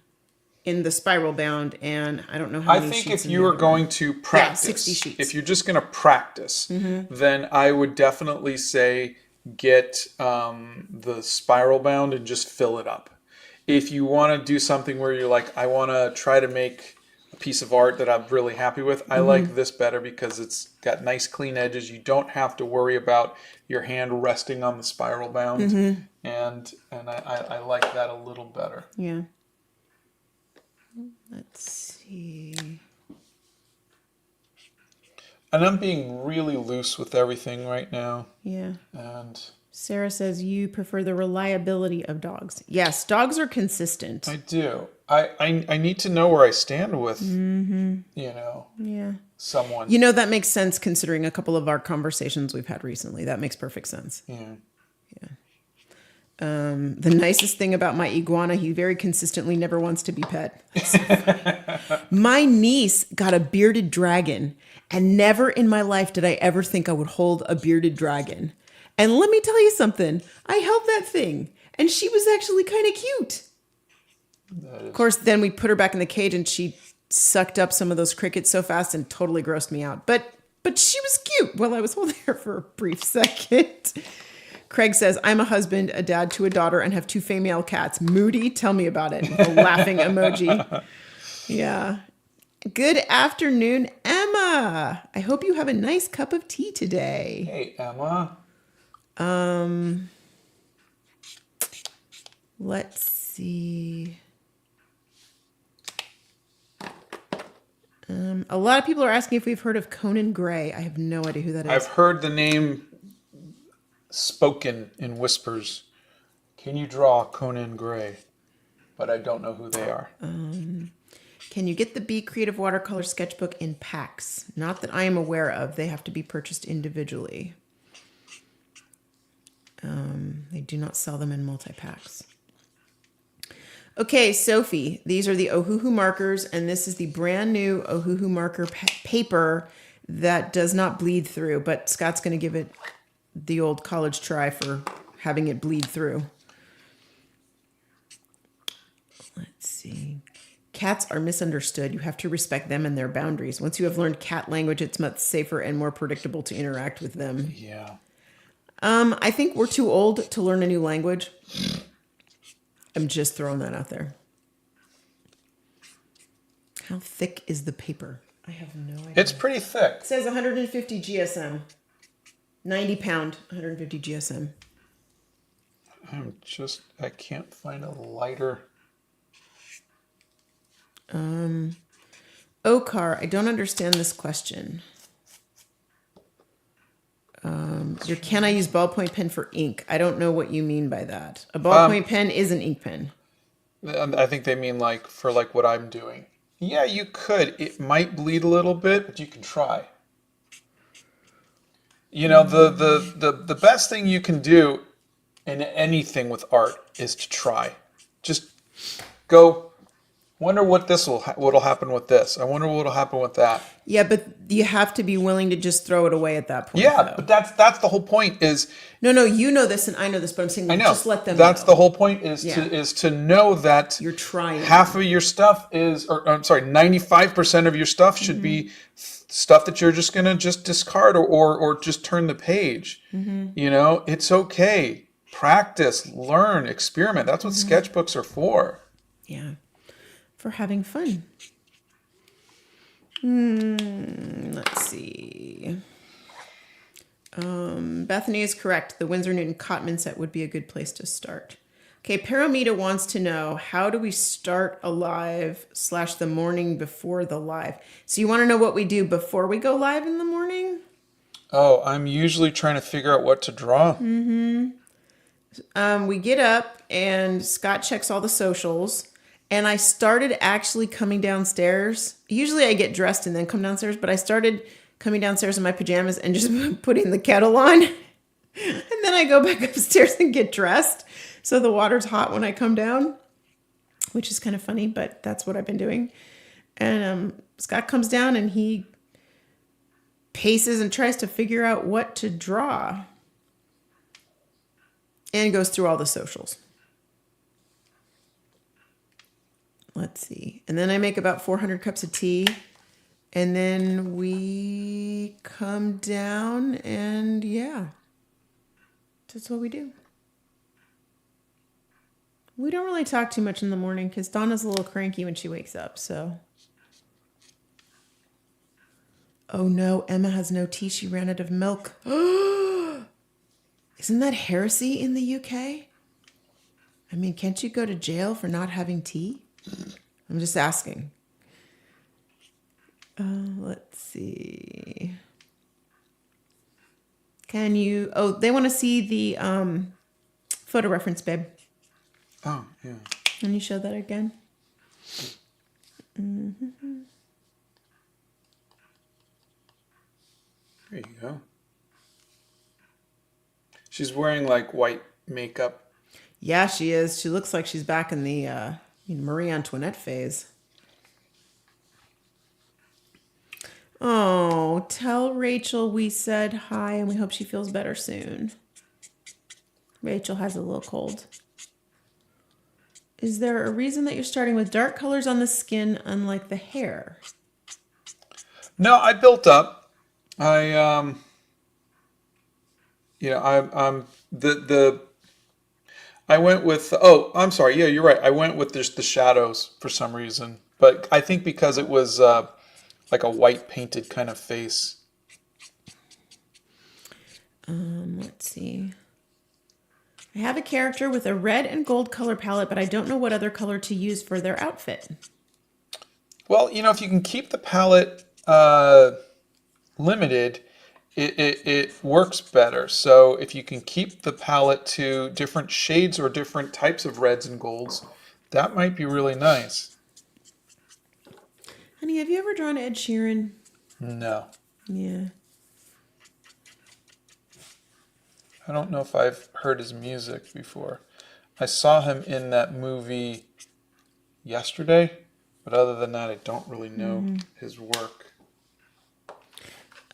Speaker 1: in the spiral bound, and I don't know how many sheets.
Speaker 2: I think if
Speaker 1: in
Speaker 2: you
Speaker 1: the
Speaker 2: are
Speaker 1: other
Speaker 2: going
Speaker 1: one.
Speaker 2: to practice,
Speaker 1: 60 sheets.
Speaker 2: if you're just going to practice, then I would definitely say get the spiral bound and just fill it up. If you want to do something where you're like, I want to try to make piece of art that I'm really happy with. I like this better because it's got nice clean edges. You don't have to worry about your hand resting on the spiral bound, and I like that a little better.
Speaker 1: Yeah. Let's see.
Speaker 2: And I'm being really loose with everything right now.
Speaker 1: Yeah.
Speaker 2: And
Speaker 1: Sarah says you prefer the reliability of dogs. Yes, dogs are consistent.
Speaker 2: I do. I need to know where I stand with,
Speaker 1: Yeah.
Speaker 2: someone.
Speaker 1: That makes sense considering a couple of our conversations we've had recently. That makes perfect sense.
Speaker 2: Yeah.
Speaker 1: The nicest thing about my iguana, he very consistently never wants to be pet. So my niece got a bearded dragon, and never in my life did I ever think I would hold a bearded dragon. And let me tell you something, I held that thing, and she was actually kind of cute. Of course, then we put her back in the cage, and she sucked up some of those crickets so fast and totally grossed me out. But she was cute while I was holding her for a brief second. Craig says, I'm a husband, a dad to a daughter, and have 2 female cats. Moody, tell me about it. The laughing emoji. Yeah. Good afternoon, Emma. I hope you have a nice cup of tea today.
Speaker 2: Hey, Emma.
Speaker 1: Let's see. A lot of people are asking if we've heard of Conan Gray. I have no idea who that is.
Speaker 2: I've heard the name spoken in whispers. Can you draw Conan Gray? But I don't know who they are.
Speaker 1: Can you get the Be Creative watercolor sketchbook in packs? Not that I am aware of. They have to be purchased individually. They do not sell them in multi-packs. Okay, Sophie, these are the Ohuhu markers, and this is the brand new Ohuhu marker paper that does not bleed through, but Scott's going to give it the old college try for having it bleed through. Let's see. Cats are misunderstood. You have to respect them and their boundaries. Once you have learned cat language, it's much safer and more predictable to interact with them.
Speaker 2: Yeah.
Speaker 1: I think we're too old to learn a new language. I'm just throwing that out there. How thick is the paper? I have no idea.
Speaker 2: It's pretty thick.
Speaker 1: It says 150 GSM. 90 pound, 150 GSM.
Speaker 2: I can't find a lighter.
Speaker 1: Okar, I don't understand this question. Can I use ballpoint pen for ink? I don't know what you mean by that. A ballpoint pen is an ink pen.
Speaker 2: I think they mean for what I'm doing. Yeah, you could. It might bleed a little bit, but you can try. The best thing you can do in anything with art is to try. Just go. Wonder what'll happen with this. I wonder what'll happen with that.
Speaker 1: Yeah, but you have to be willing to just throw it away at that point.
Speaker 2: Yeah,
Speaker 1: though.
Speaker 2: but that's the whole point. Is
Speaker 1: no, you know this and I know this, but I'm saying
Speaker 2: I know.
Speaker 1: Just let them.
Speaker 2: That's
Speaker 1: know.
Speaker 2: the whole point. Is to know that
Speaker 1: you're trying.
Speaker 2: Half of your stuff 95% of your stuff should be stuff that you're just gonna discard or just turn the page. It's okay. Practice, learn, experiment. That's what sketchbooks are for.
Speaker 1: Yeah. For having fun. Let's see. Bethany is correct. The Winsor Newton Cotman set would be a good place to start. Okay, Paramita wants to know, how do we start a live / the morning before the live? So you want to know what we do before we go live in the morning?
Speaker 2: Oh, I'm usually trying to figure out what to draw.
Speaker 1: We get up and Scott checks all the socials. And I started actually coming downstairs. Usually I get dressed and then come downstairs, but I started coming downstairs in my pajamas and just putting the kettle on. And then I go back upstairs and get dressed. So the water's hot when I come down, which is kind of funny, but that's what I've been doing. And Scott comes down and he paces and tries to figure out what to draw. And goes through all the socials. Let's see. And then I make about 400 cups of tea. And then we come down and that's what we do. We don't really talk too much in the morning because Donna's a little cranky when she wakes up. So Oh no, Emma has no tea. She ran out of milk. Isn't that heresy in the UK? I mean, can't you go to jail for not having tea? I'm just asking. Let's see. Can you... Oh, they want to see the photo reference, babe.
Speaker 2: Oh, yeah.
Speaker 1: Can you show that again?
Speaker 2: There you go. She's wearing like white makeup.
Speaker 1: Yeah, she is. She looks like she's back in the Marie Antoinette phase. Oh, tell Rachel we said hi and we hope she feels better soon. Rachel has a little cold. Is there a reason that you're starting with dark colors on the skin unlike the hair?
Speaker 2: No, I built up. I'm the I went with, oh, I'm sorry. Yeah, you're right. I went with just the shadows for some reason. But I think because it was like a white painted kind of face.
Speaker 1: Let's see. I have a character with a red and gold color palette, but I don't know what other color to use for their outfit.
Speaker 2: Well, if you can keep the palette limited, it works better. So if you can keep the palette to different shades or different types of reds and golds, that might be really nice.
Speaker 1: Honey, have you ever drawn Ed Sheeran?
Speaker 2: No.
Speaker 1: Yeah.
Speaker 2: I don't know if I've heard his music before. I saw him in that movie yesterday, but other than that, I don't really know his work.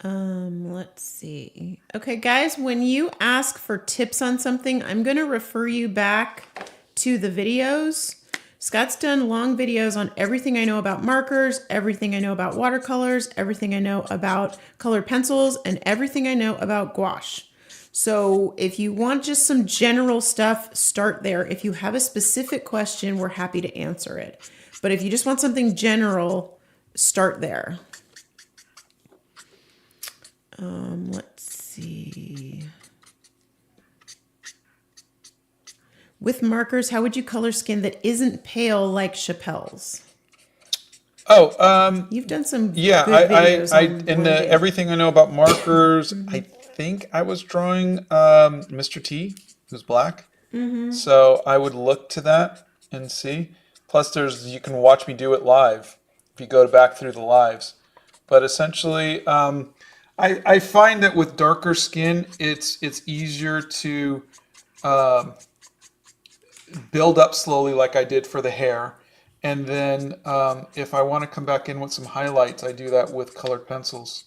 Speaker 1: Let's see. Okay, guys, when you ask for tips on something, I'm going to refer you back to the videos. Scott's done long videos on everything I know about markers, everything I know about watercolors, everything I know about colored pencils, and everything I know about gouache. So if you want just some general stuff, start there. If you have a specific question, we're happy to answer it. But if you just want something general, start there. Let's see. With markers, how would you color skin that isn't pale like Chappell's?
Speaker 2: Oh,
Speaker 1: You've done some
Speaker 2: yeah,
Speaker 1: good videos on
Speaker 2: in
Speaker 1: blending.
Speaker 2: everything I know about markers, I think I was drawing Mr. T, who's black. So I would look to that and see. Plus, you can watch me do it live if you go back through the lives. But essentially, I find that with darker skin, it's easier to build up slowly, like I did for the hair. And then if I want to come back in with some highlights, I do that with colored pencils.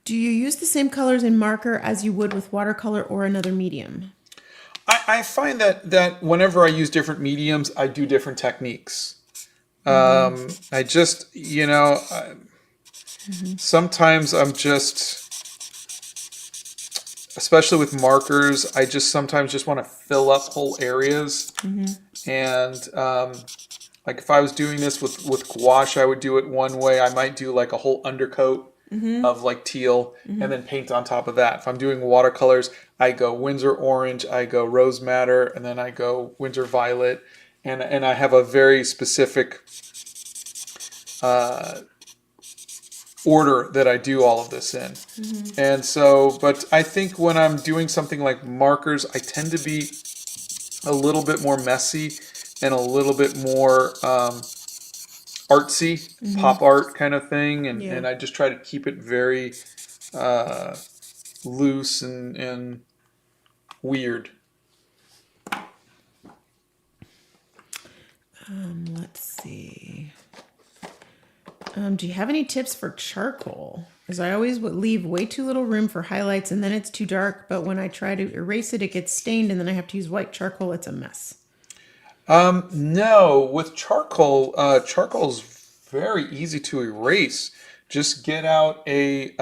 Speaker 1: Do you use the same colors in marker as you would with watercolor or another medium?
Speaker 2: I find that whenever I use different mediums, I do different techniques. I just, sometimes I'm just, especially with markers, I just sometimes just want to fill up whole areas. And like if I was doing this with gouache, I would do it one way. I might do like a whole undercoat of like teal and then paint on top of that. If I'm doing watercolors, I go Winsor orange, I go rose madder, and then I go Winsor violet. And I have a very specific order that I do all of this in. And so, but I think when I'm doing something like markers, I tend to be a little bit more messy and a little bit more artsy, pop art kind of thing. And I just try to keep it very loose and weird.
Speaker 1: Let's see. Do you have any tips for charcoal? Because I always would leave way too little room for highlights and then it's too dark. But when I try to erase it, it gets stained and then I have to use white charcoal. It's a mess.
Speaker 2: No, with charcoal, charcoal's very easy to erase. Just get out a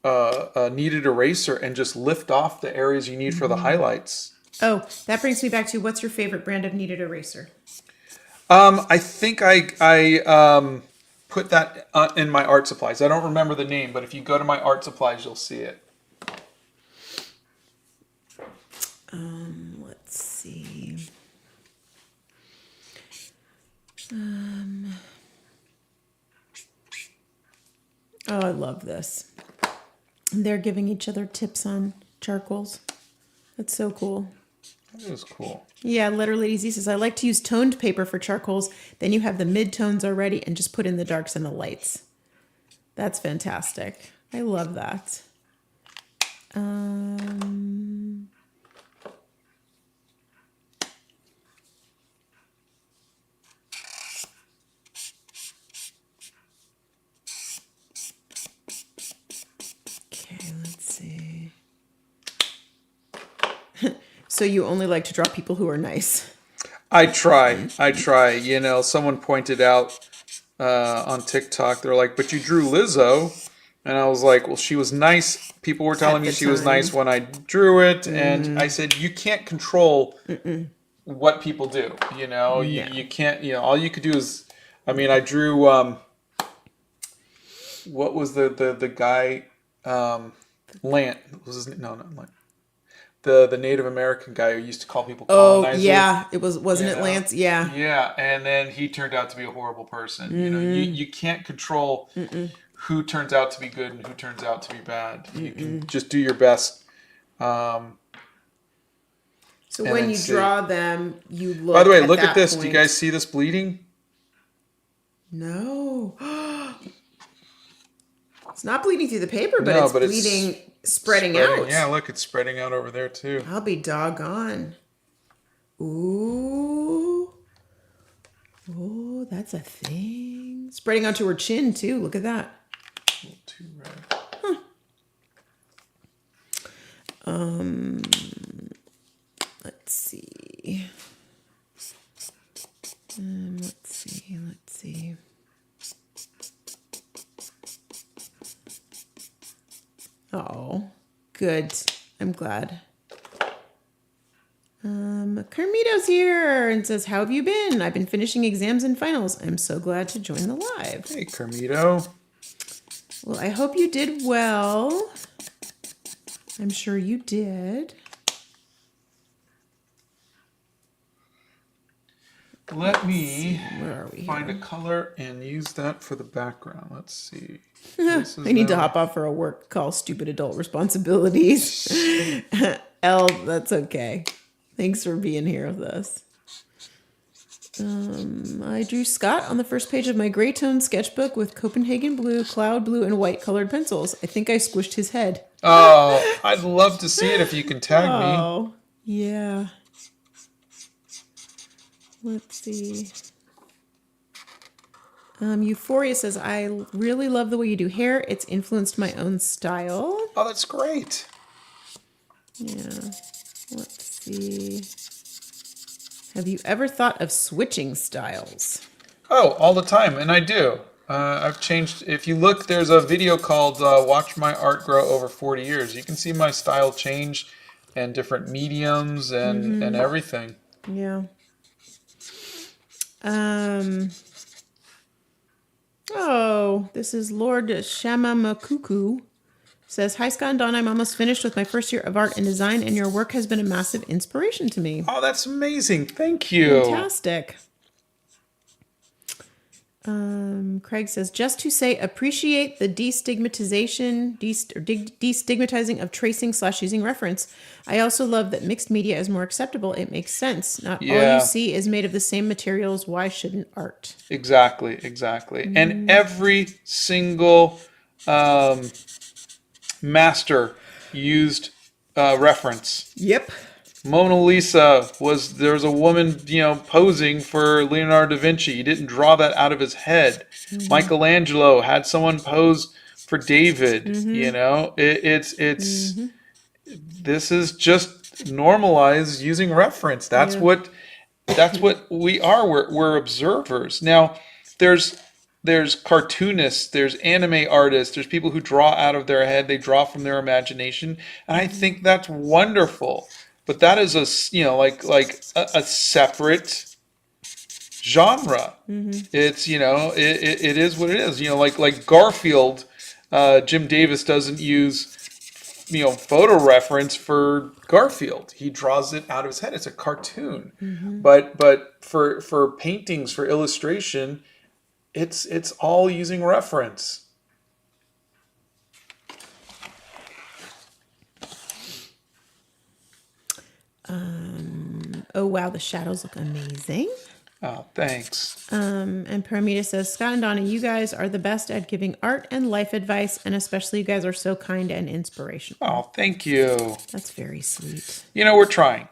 Speaker 2: kneaded eraser and just lift off the areas you need for the highlights.
Speaker 1: Oh, that brings me back to what's your favorite brand of kneaded eraser?
Speaker 2: I think I put that in my art supplies. I don't remember the name, but if you go to my art supplies, you'll see it.
Speaker 1: Let's see. Oh, I love this. They're giving each other tips on charcoals. That's so cool.
Speaker 2: That is cool.
Speaker 1: Yeah, Letter Lady Z says, I like to use toned paper for charcoals. Then you have the mid-tones already and just put in the darks and the lights. That's fantastic. I love that. Okay, let's see. So you only like to draw people who are nice.
Speaker 2: I try. You know, someone pointed out on TikTok, they're like, but you drew Lizzo. And I was like, well, she was nice. People were telling me she was nice when I drew it. And I said, you can't control what people do. You know, you can't, you know, all you could do is, I mean, I drew, what was the guy, Lant, was his name? No, not Lant. The Native American guy who used to call people colonizers.
Speaker 1: Oh, yeah. Wasn't it Lance? Yeah.
Speaker 2: Yeah, and then he turned out to be a horrible person. You know, you can't control who turns out to be good and who turns out to be bad. You can just do your best.
Speaker 1: So when you draw them, you look.
Speaker 2: By the way, look at this.
Speaker 1: Point.
Speaker 2: Do you guys see this bleeding?
Speaker 1: No. It's not bleeding through the paper, but it's bleeding, spreading out.
Speaker 2: Yeah, look, it's spreading out over there too.
Speaker 1: I'll be doggone. Ooh. Oh, that's a thing. Spreading out to her chin too. Look at that.
Speaker 2: A little too red.
Speaker 1: Huh. Let's see. Let's see. Oh, good. I'm glad. Carmito's here and says, how have you been? I've been finishing exams and finals. I'm so glad to join the live.
Speaker 2: Hey, Carmito.
Speaker 1: Well, I hope you did well. I'm sure you did.
Speaker 2: Let me
Speaker 1: Where are we
Speaker 2: find
Speaker 1: here?
Speaker 2: a color and use that for the background. Let's see.
Speaker 1: I need to hop off for a work call. Stupid adult responsibilities. Elle, that's okay. Thanks for being here with us. I drew Scott on the first page of my gray tone sketchbook with Copenhagen blue, cloud blue, and white colored pencils. I think I squished his head.
Speaker 2: Oh, I'd love to see it if you can tag me.
Speaker 1: Oh, yeah. Let's see. Euphoria says, I really love the way you do hair. It's influenced my own style.
Speaker 2: Oh, that's great.
Speaker 1: Yeah. Let's see. Have you ever thought of switching styles?
Speaker 2: Oh, all the time, and I do. I've changed. If you look, there's a video called Watch My Art Grow Over 40 Years. You can see my style change and different mediums and everything.
Speaker 1: Yeah. Oh, this is Lord Shamamakuku. Says, hi, Scott and Dawn. I'm almost finished with my first year of art and design, and your work has been a massive inspiration to me.
Speaker 2: Oh, that's amazing. Thank you.
Speaker 1: Fantastic. Craig says, just to say, appreciate the destigmatizing of tracing / using reference. I also love that mixed media is more acceptable. It makes sense. Not all you see is made of the same materials. Why shouldn't art?
Speaker 2: Exactly. And every single master used reference.
Speaker 1: Yep.
Speaker 2: Mona Lisa there's a woman, posing for Leonardo da Vinci. He didn't draw that out of his head. Michelangelo had someone pose for David. This is just normalized using reference. That's what we are. We're observers. Now, there's cartoonists, there's anime artists, there's people who draw out of their head, they draw from their imagination, and I think that's wonderful. but that is a separate genre. It's it is what it is. Like Garfield, Jim Davis doesn't use photo reference for Garfield. He draws it out of his head. It's a cartoon. But for paintings, for illustration, it's all using reference.
Speaker 1: Oh wow, the shadows look amazing.
Speaker 2: Oh, thanks.
Speaker 1: And Paramita says, Scott and Donna, you guys are the best at giving art and life advice, and especially you guys are so kind and inspirational.
Speaker 2: Oh, thank you.
Speaker 1: That's very sweet.
Speaker 2: We're trying.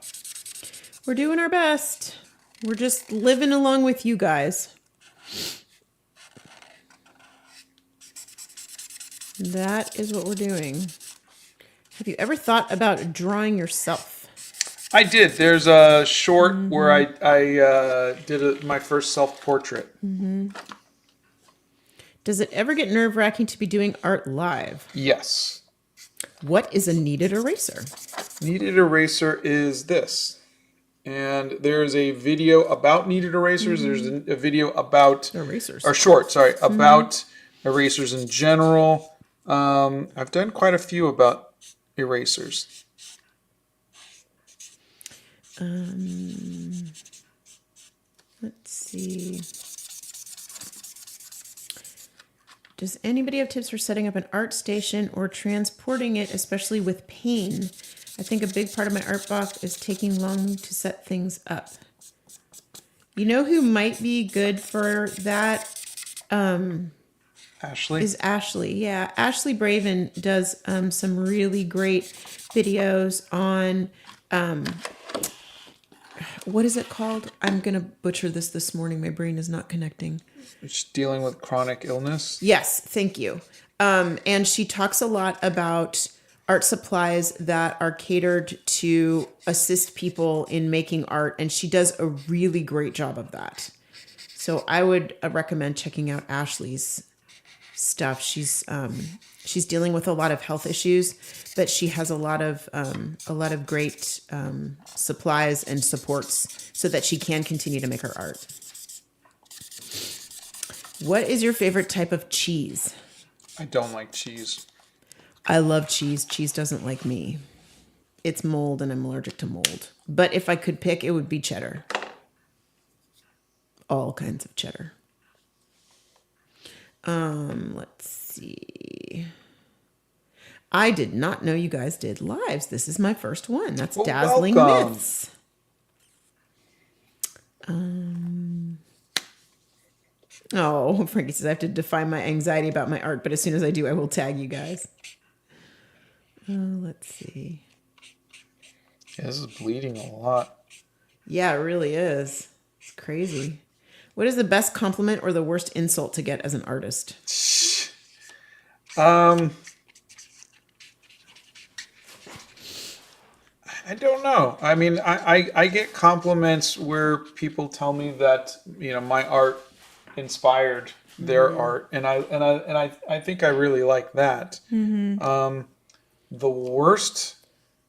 Speaker 1: We're doing our best. We're just living along with you guys. That is what we're doing. Have you ever thought about drawing yourself?
Speaker 2: I did. There's a short where I did my first self-portrait.
Speaker 1: Does it ever get nerve-wracking to be doing art live?
Speaker 2: Yes.
Speaker 1: What is a kneaded eraser?
Speaker 2: Kneaded eraser is this. And there's a video about kneaded erasers. There's a video about...
Speaker 1: Erasers.
Speaker 2: Or short, sorry. About erasers in general. I've done quite a few about erasers.
Speaker 1: Let's see. Does anybody have tips for setting up an art station or transporting it, especially with pain? I think a big part of my art block is taking long to set things up. You know who might be good for that?
Speaker 2: Ashley?
Speaker 1: Is Ashley. Yeah, Ashley Braven does some really great videos on... what is it called? I'm going to butcher this morning. My brain is not connecting.
Speaker 2: It's dealing with chronic illness.
Speaker 1: Yes, thank you. And she talks a lot about art supplies that are catered to assist people in making art. And she does a really great job of that. So I would recommend checking out Ashley's stuff. She's dealing with a lot of health issues, but she has a lot of great supplies and supports so that she can continue to make her art. What is your favorite type of cheese?
Speaker 2: I don't like cheese.
Speaker 1: I love cheese. Cheese doesn't like me. It's mold and I'm allergic to mold. But if I could pick, it would be cheddar. All kinds of cheddar. Let's see. I did not know you guys did lives. This is my first one. That's
Speaker 2: Well,
Speaker 1: Dazzling
Speaker 2: welcome.
Speaker 1: Myths. Oh, Frankie says I have to define my anxiety about my art, but as soon as I do, I will tag you guys. Let's see.
Speaker 2: Yeah, this is bleeding a lot.
Speaker 1: Yeah, it really is. It's crazy. What is the best compliment or the worst insult to get as an artist?
Speaker 2: I don't know. I mean, I get compliments where people tell me that my art inspired their art, and I think I really like that. The worst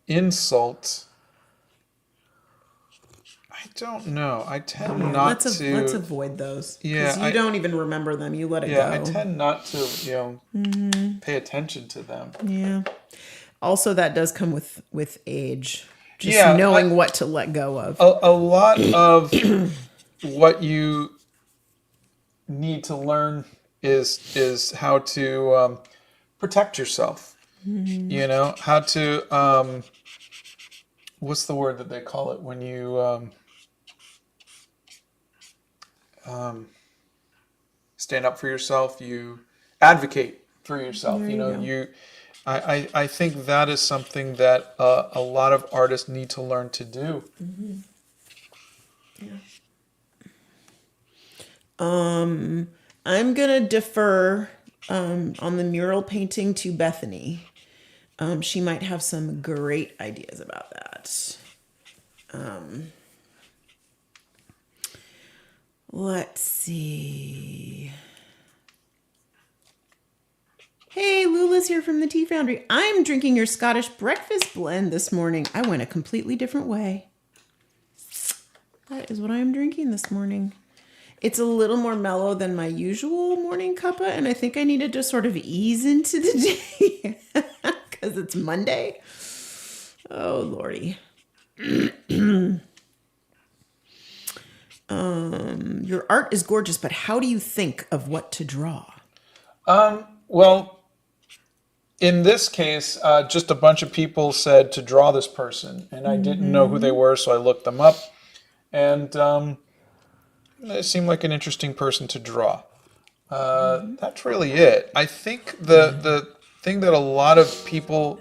Speaker 2: insult, I don't know. I tend not to.
Speaker 1: Let's avoid those.
Speaker 2: Yeah,
Speaker 1: because you don't even remember them. You let it
Speaker 2: Yeah,
Speaker 1: go.
Speaker 2: I tend not to pay attention to them.
Speaker 1: Yeah. Also, that does come with age. Just
Speaker 2: Yeah,
Speaker 1: knowing what to let go of.
Speaker 2: A lot of what you need to learn is how to protect yourself. How to what's the word that they call it when you stand up for yourself, you advocate for yourself. I think that is something that a lot of artists need to learn to do.
Speaker 1: Yeah. I'm gonna defer on the mural painting to Bethany. She might have some great ideas about that. Let's see. Hey, Lula's Liz here from the Tea Foundry. I'm drinking your Scottish breakfast blend this morning. I went a completely different way. That is what I'm drinking this morning. It's a little more mellow than my usual morning cuppa, and I think I needed to sort of ease into the day because it's Monday. Oh, Lordy. Your art is gorgeous, but how do you think of what to draw?
Speaker 2: Well, in this case, just a bunch of people said to draw this person, and I didn't know who they were, so I looked them up, and it seemed like an interesting person to draw. That's really it. I think the thing that a lot of people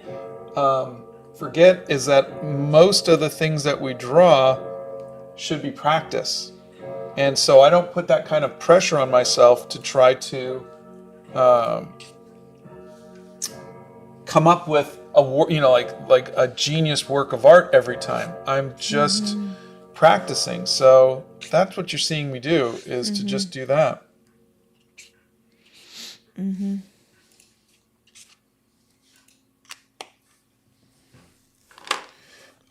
Speaker 2: forget is that most of the things that we draw should be practice. And so I don't put that kind of pressure on myself to try to come up with like a genius work of art every time. I'm just practicing. So that's what you're seeing me do, is to just do that.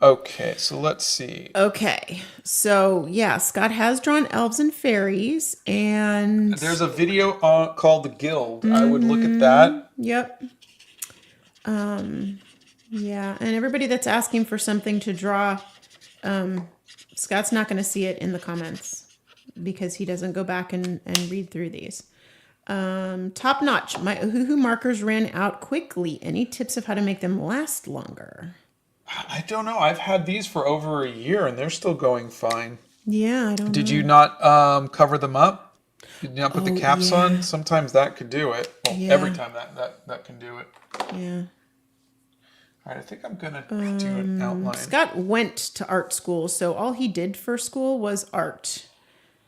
Speaker 2: Okay, so let's see.
Speaker 1: Okay, so yeah, Scott has drawn elves and fairies, and
Speaker 2: There's a video called The Guild. I would look at that.
Speaker 1: yep. Yeah, and everybody that's asking for something to draw, Scott's not going to see it in the comments because he doesn't go back and read through these. Top notch. My Ohuhu markers ran out quickly. Any tips of how to make them last longer?
Speaker 2: I don't know. I've had these for over a year and they're still going fine.
Speaker 1: Yeah, I don't know.
Speaker 2: Did you not cover them up? Did you not put the caps on? Sometimes that could do it. Well, every time that can do it.
Speaker 1: Yeah.
Speaker 2: All right, I think I'm going to do an outline.
Speaker 1: Scott went to art school, so all he did for school was art.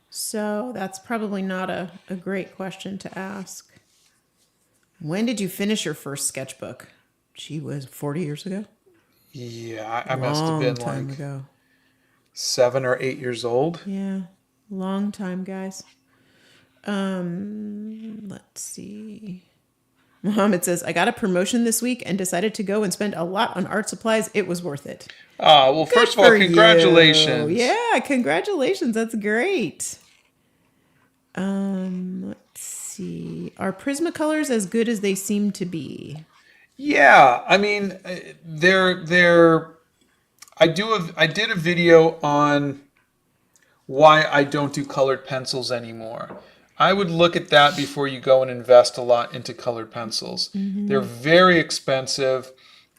Speaker 1: So that's probably not a great question to ask. When did you finish your first sketchbook? Gee whiz, 40 years ago?
Speaker 2: Yeah, I must have been
Speaker 1: time
Speaker 2: like
Speaker 1: ago.
Speaker 2: 7 or 8 years old.
Speaker 1: Yeah, long time, guys. Let's see. Mohammed says, I got a promotion this week and decided to go and spend a lot on art supplies. It was worth it.
Speaker 2: Oh, well, first of all, congratulations.
Speaker 1: You. Yeah, congratulations. That's great. Let's see. Are Prismacolors as good as they seem to be?
Speaker 2: Yeah, I mean, I did a video on why I don't do colored pencils anymore. I would look at that before you go and invest a lot into colored pencils. They're very expensive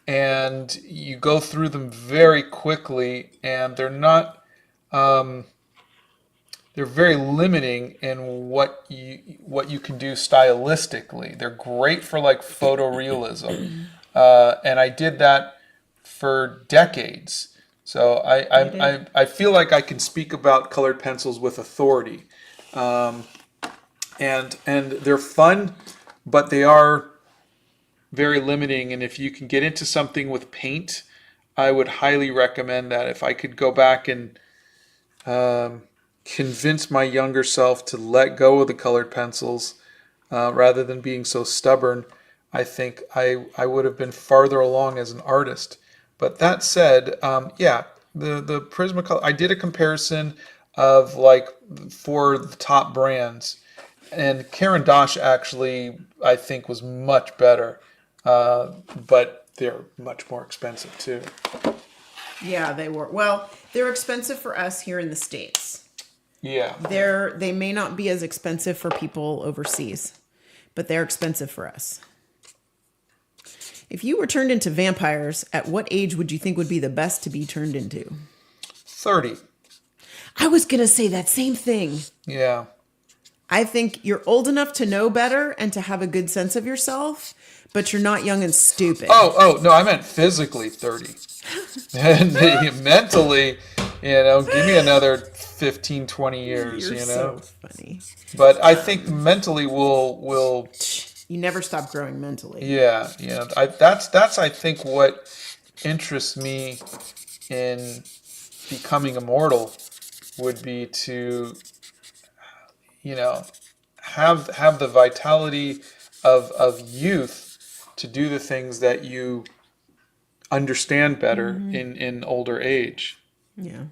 Speaker 2: and you go through them very quickly, and they're not they're very limiting in what you can do stylistically. They're great for like photorealism, and I did that for decades. So I feel like I can speak about colored pencils with authority, and they're fun, but they are very limiting. And if you can get into something with paint, I would highly recommend that. If I could go back and convince my younger self to let go of the colored pencils rather than being so stubborn, I think I would have been farther along as an artist. But that said, the Prismacolor, I did a comparison of like for the top brands, and Caran d'Ache actually I think was much better, but they're much more expensive too.
Speaker 1: Yeah, they were. Well, they're expensive for us here in the States.
Speaker 2: Yeah.
Speaker 1: They may not be as expensive for people overseas, but they're expensive for us. If you were turned into vampires, at what age would you think would be the best to be turned into?
Speaker 2: 30.
Speaker 1: I was going to say that same thing.
Speaker 2: Yeah.
Speaker 1: I think you're old enough to know better and to have a good sense of yourself, but you're not young and stupid.
Speaker 2: Oh, no, I meant physically 30. And mentally, give me another 15, 20 years,
Speaker 1: You're so funny.
Speaker 2: But I think mentally we'll
Speaker 1: You never stop growing mentally.
Speaker 2: Yeah. That's I think what interests me in becoming immortal would be to have the vitality of youth, to do the things that you understand better in older age.
Speaker 1: Yeah.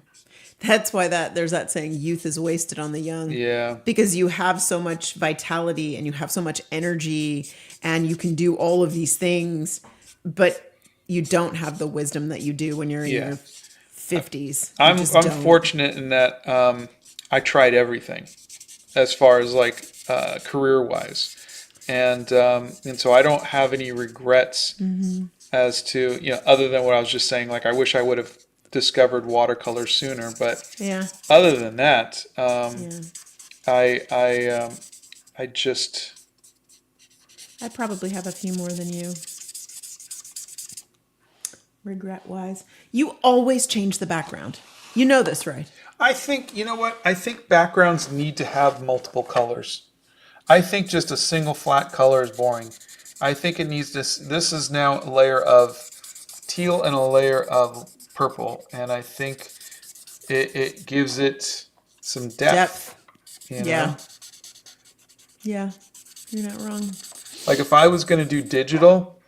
Speaker 1: That's why there's that saying, youth is wasted on the young.
Speaker 2: Yeah.
Speaker 1: Because you have so much vitality and you have so much energy and you can do all of these things, but you don't have the wisdom that you do when you're in
Speaker 2: Yeah.
Speaker 1: your 50s. You
Speaker 2: I'm
Speaker 1: just don't.
Speaker 2: fortunate in that I tried everything as far as like career wise, and so I don't have any regrets as to other than what I was just saying. Like I wish I would have discovered watercolor sooner, but
Speaker 1: Yeah.
Speaker 2: other than that,
Speaker 1: Yeah.
Speaker 2: I just
Speaker 1: I probably have a few more than you. Regret wise. You always change the background. You know this, right?
Speaker 2: I think you know what I think backgrounds need to have multiple colors. I think just a single flat color is boring. I think it needs this. This is now a layer of teal and a layer of purple, and I think it gives it some depth. You know?
Speaker 1: Yeah. Yeah. You're not wrong.
Speaker 2: Like if I was going to do digital,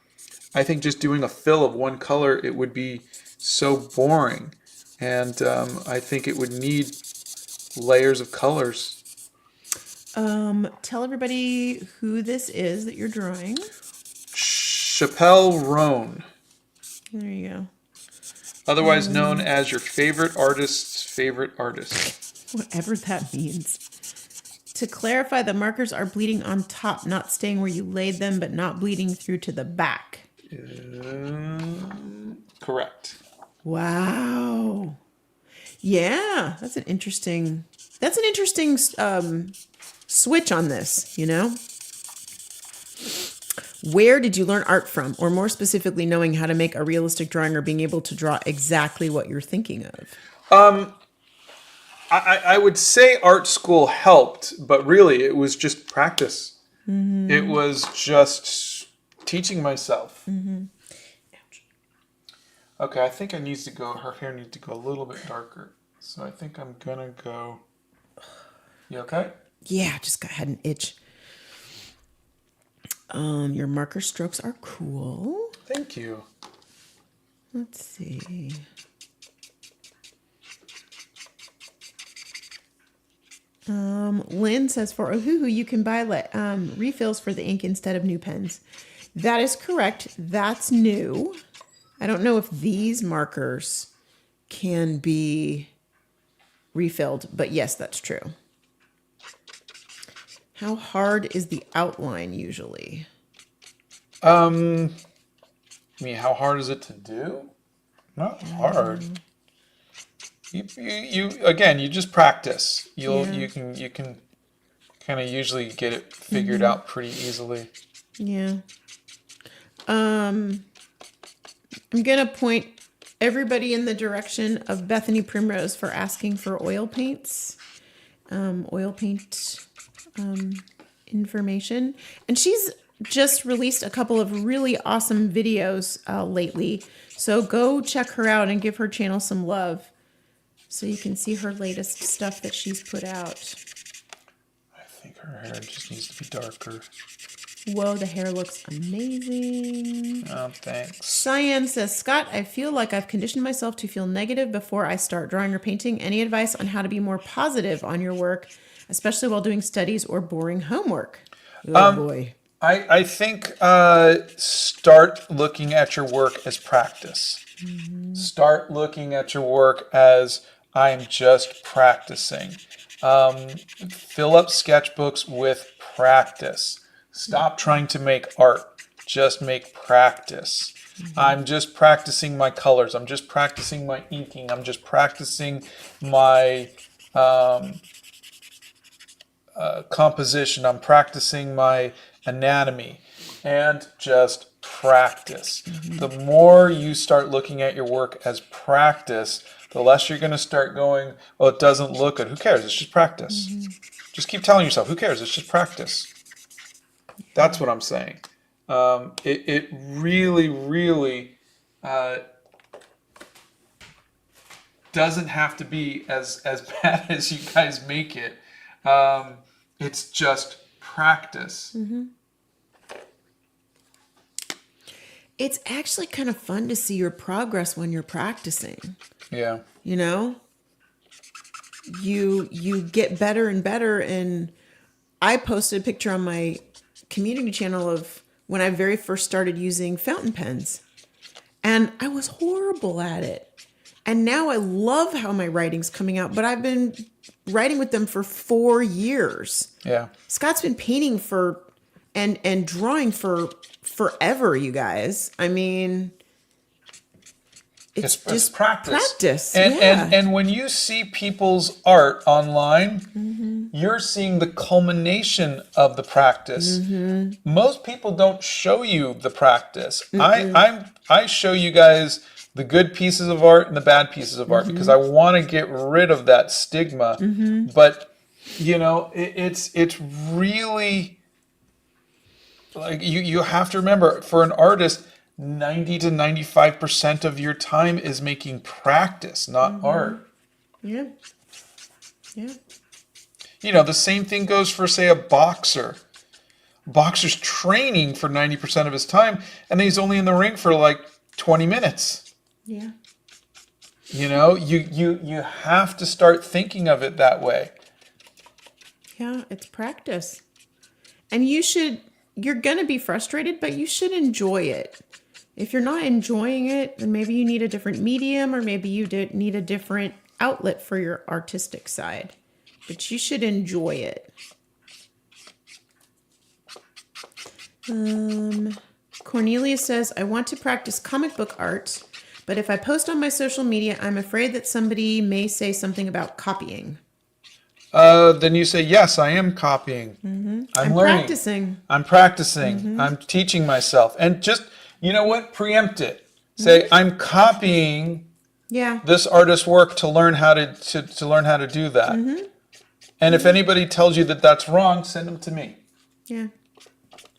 Speaker 2: I think just doing a fill of one color, it would be so boring. And I think it would need layers of colors.
Speaker 1: Tell everybody who this is that you're drawing.
Speaker 2: Chappell Roan,
Speaker 1: There you go.
Speaker 2: otherwise known as your favorite artist's favorite artist.
Speaker 1: Whatever that means. To clarify, the markers are bleeding on top, not staying where you laid them, but not bleeding through to the back.
Speaker 2: Correct.
Speaker 1: Wow. Yeah, that's an interesting switch on this, you know? Where did you learn art from? Or more specifically, knowing how to make a realistic drawing or being able to draw exactly what you're thinking of?
Speaker 2: I would say art school helped, but really it was just practice. It was just teaching myself. Okay, I think her hair needs to go a little bit darker. So I think I'm gonna go. You okay?
Speaker 1: Yeah, just had an itch. Your marker strokes are cool.
Speaker 2: Thank you.
Speaker 1: Let's see. Lynn says for Ohuhu, you can buy refills for the ink instead of new pens. That is correct. That's new. I don't know if these markers can be refilled, but yes, that's true. How hard is the outline usually?
Speaker 2: I mean, how hard is it to do? Not hard. You again, you just practice. You can kind of usually get it figured out pretty easily.
Speaker 1: Yeah. I'm gonna point everybody in the direction of Bethany Primrose for asking for oil paints, oil paint information, and she's just released a couple of really awesome videos lately. So go check her out and give her channel some love, so you can see her latest stuff that she's put out.
Speaker 2: I think her hair just needs to be darker.
Speaker 1: Whoa, the hair looks amazing.
Speaker 2: Oh, thanks.
Speaker 1: Cyan says, Scott, I feel like I've conditioned myself to feel negative before I start drawing or painting. Any advice on how to be more positive on your work, especially while doing studies or boring homework? Oh, boy.
Speaker 2: I think start looking at your work as practice. Start looking at your work as I'm just practicing. Fill up sketchbooks with practice. Stop trying to make art. Just make practice. I'm just practicing my colors. I'm just practicing my inking. I'm just practicing my composition. I'm practicing my anatomy. And just practice. The more you start looking at your work as practice, the less you're going to start going, oh, it doesn't look good. Who cares? It's just practice. Just keep telling yourself, who cares? It's just practice. That's what I'm saying. It really, really doesn't have to be as bad as you guys make it. It's just practice.
Speaker 1: it's actually kind of fun to see your progress when you're practicing.
Speaker 2: Yeah.
Speaker 1: You know, you get better and better. And I posted a picture on my community channel of when I very first started using fountain pens, and I was horrible at it. And now I love how my writing's coming out, but I've been writing with them for 4 years.
Speaker 2: Yeah.
Speaker 1: Scott's been painting for and drawing for forever, you guys. I mean, it's just practice.
Speaker 2: And when you see people's art online, you're seeing the culmination of the practice. Most people don't show you the practice. I show you guys the good pieces of art and the bad pieces of art because I want to get rid of that stigma. But you know, it's really like you have to remember, for an artist, 90 to 95% of your time is making practice, not art.
Speaker 1: Yeah.
Speaker 2: You know, the same thing goes for, say, a boxer. Boxer's training for 90% of his time, and then he's only in the ring for like 20 minutes.
Speaker 1: Yeah.
Speaker 2: You know, you have to start thinking of it that way.
Speaker 1: Yeah, it's practice. And you're going to be frustrated, but you should enjoy it. If you're not enjoying it, then maybe you need a different medium, or maybe you need a different outlet for your artistic side. But you should enjoy it. Cornelia says, I want to practice comic book art, but if I post on my social media, I'm afraid that somebody may say something about copying.
Speaker 2: Then you say, yes, I am copying. I'm learning.
Speaker 1: Practicing.
Speaker 2: I'm practicing. I'm teaching myself. And just, you know what? Preempt it. Say, I'm copying this artist's work to learn how to learn how to do that. And if anybody tells you that that's wrong, send them to me.
Speaker 1: Yeah.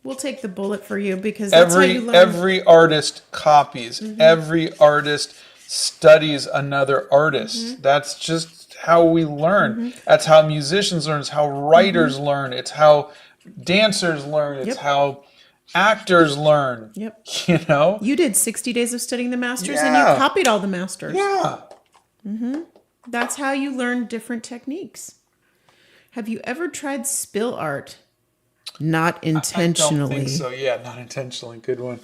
Speaker 1: We'll take the bullet for you, because that's how you learn.
Speaker 2: Every artist copies. Every artist studies another artist. That's just how we learn. That's how musicians learn. It's how writers learn. It's how dancers learn. It's how actors learn. You know?
Speaker 1: You did 60 days of studying the masters, and you copied all the masters.
Speaker 2: Yeah.
Speaker 1: That's how you learn different techniques. Have you ever tried spill art? Not intentionally.
Speaker 2: I don't think so. Yeah, not intentionally. Good one.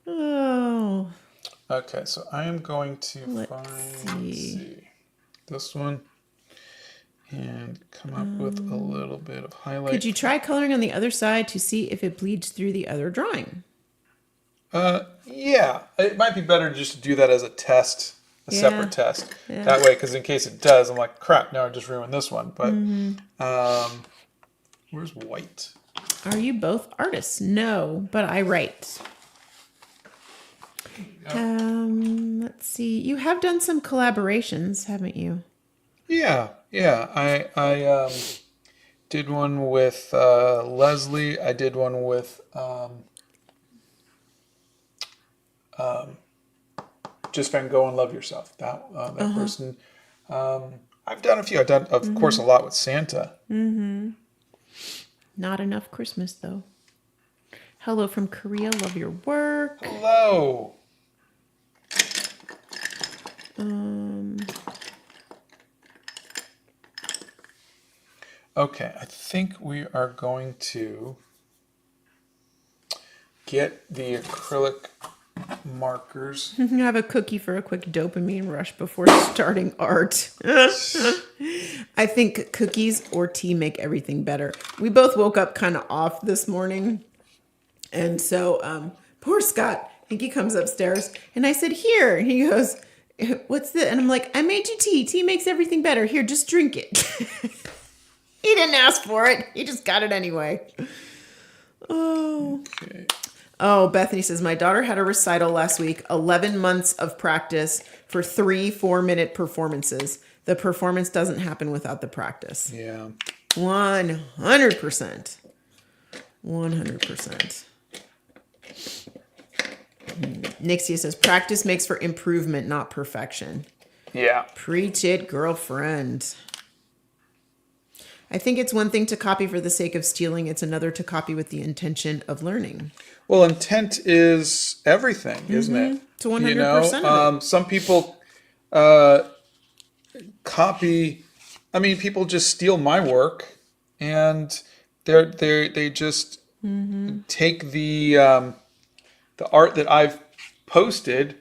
Speaker 1: Oh.
Speaker 2: Okay, so I am going to find this one and come up with a little bit of highlight.
Speaker 1: Could you try coloring on the other side to see if it bleeds through the other drawing?
Speaker 2: Yeah, it might be better just to do that as a test. A separate test. That way, because in case it does, I'm like, crap, now I just ruined this one. But where's white?
Speaker 1: Are you both artists? No, but I write. Let's see. You have done some collaborations, haven't you?
Speaker 2: Yeah. I did one with Leslie. I did one with Just Van Gogh and Love Yourself. That person. I've done a few. I've done, of course, a lot with Santa.
Speaker 1: Not enough Christmas, though. Hello from Korea. Love your work.
Speaker 2: Hello. Okay, I think we are going to get the acrylic markers.
Speaker 1: Have a cookie for a quick dopamine rush before starting art. I think cookies or tea make everything better. We both woke up kind of off this morning. And so poor Scott, I think he comes upstairs and I said, here. And he goes, what's this? And I'm like, I made you tea. Tea makes everything better. Here, just drink it. He didn't ask for it. He just got it anyway. Oh. Okay. Oh, Bethany says, my daughter had a recital last week, 11 months of practice for 3 4-minute performances. The performance doesn't happen without the practice.
Speaker 2: Yeah.
Speaker 1: 100%. 100%. Nixia says, practice makes for improvement, not perfection.
Speaker 2: Yeah.
Speaker 1: Preach it, girlfriend. I think it's one thing to copy for the sake of stealing. It's another to copy with the intention of learning.
Speaker 2: Well, intent is everything, isn't it?
Speaker 1: It's 100% of it.
Speaker 2: Some people copy. I mean, people just steal my work, and they just take the art that I've posted,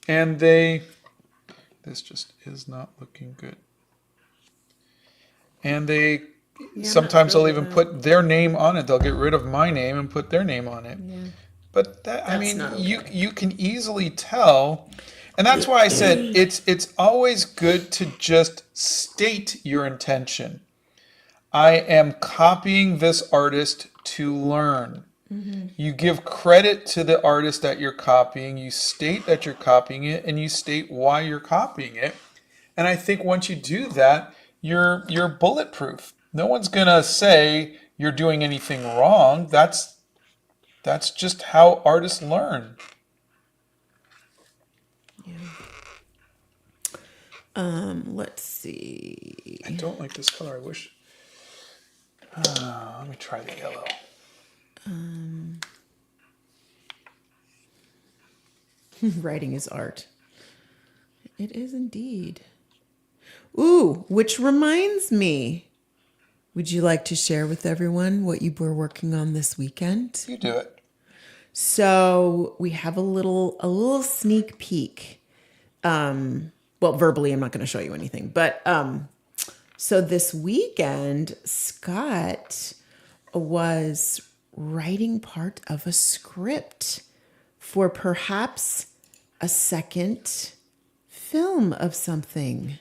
Speaker 2: and this just is not looking good. And sometimes they'll even put their name on it. They'll get rid of my name and put their name on it. Yeah. But you can easily tell, and that's why I said it's always good to just state your intention. I am copying this artist to learn. You give credit to the artist that you're copying. You state that you're copying it, and you state why you're copying it. And I think once you do that, you're bulletproof. No one's gonna say you're doing anything wrong. That's just how artists learn.
Speaker 1: Yeah. Let's see.
Speaker 2: I don't like this color. I wish. Let me try the yellow.
Speaker 1: Writing is art. It is indeed. Ooh, which reminds me. Would you like to share with everyone what you were working on this weekend?
Speaker 2: You do it.
Speaker 1: So we have a little sneak peek. Well, verbally, I'm not going to show you anything, but so this weekend, Scott was writing part of a script for perhaps a second film of something.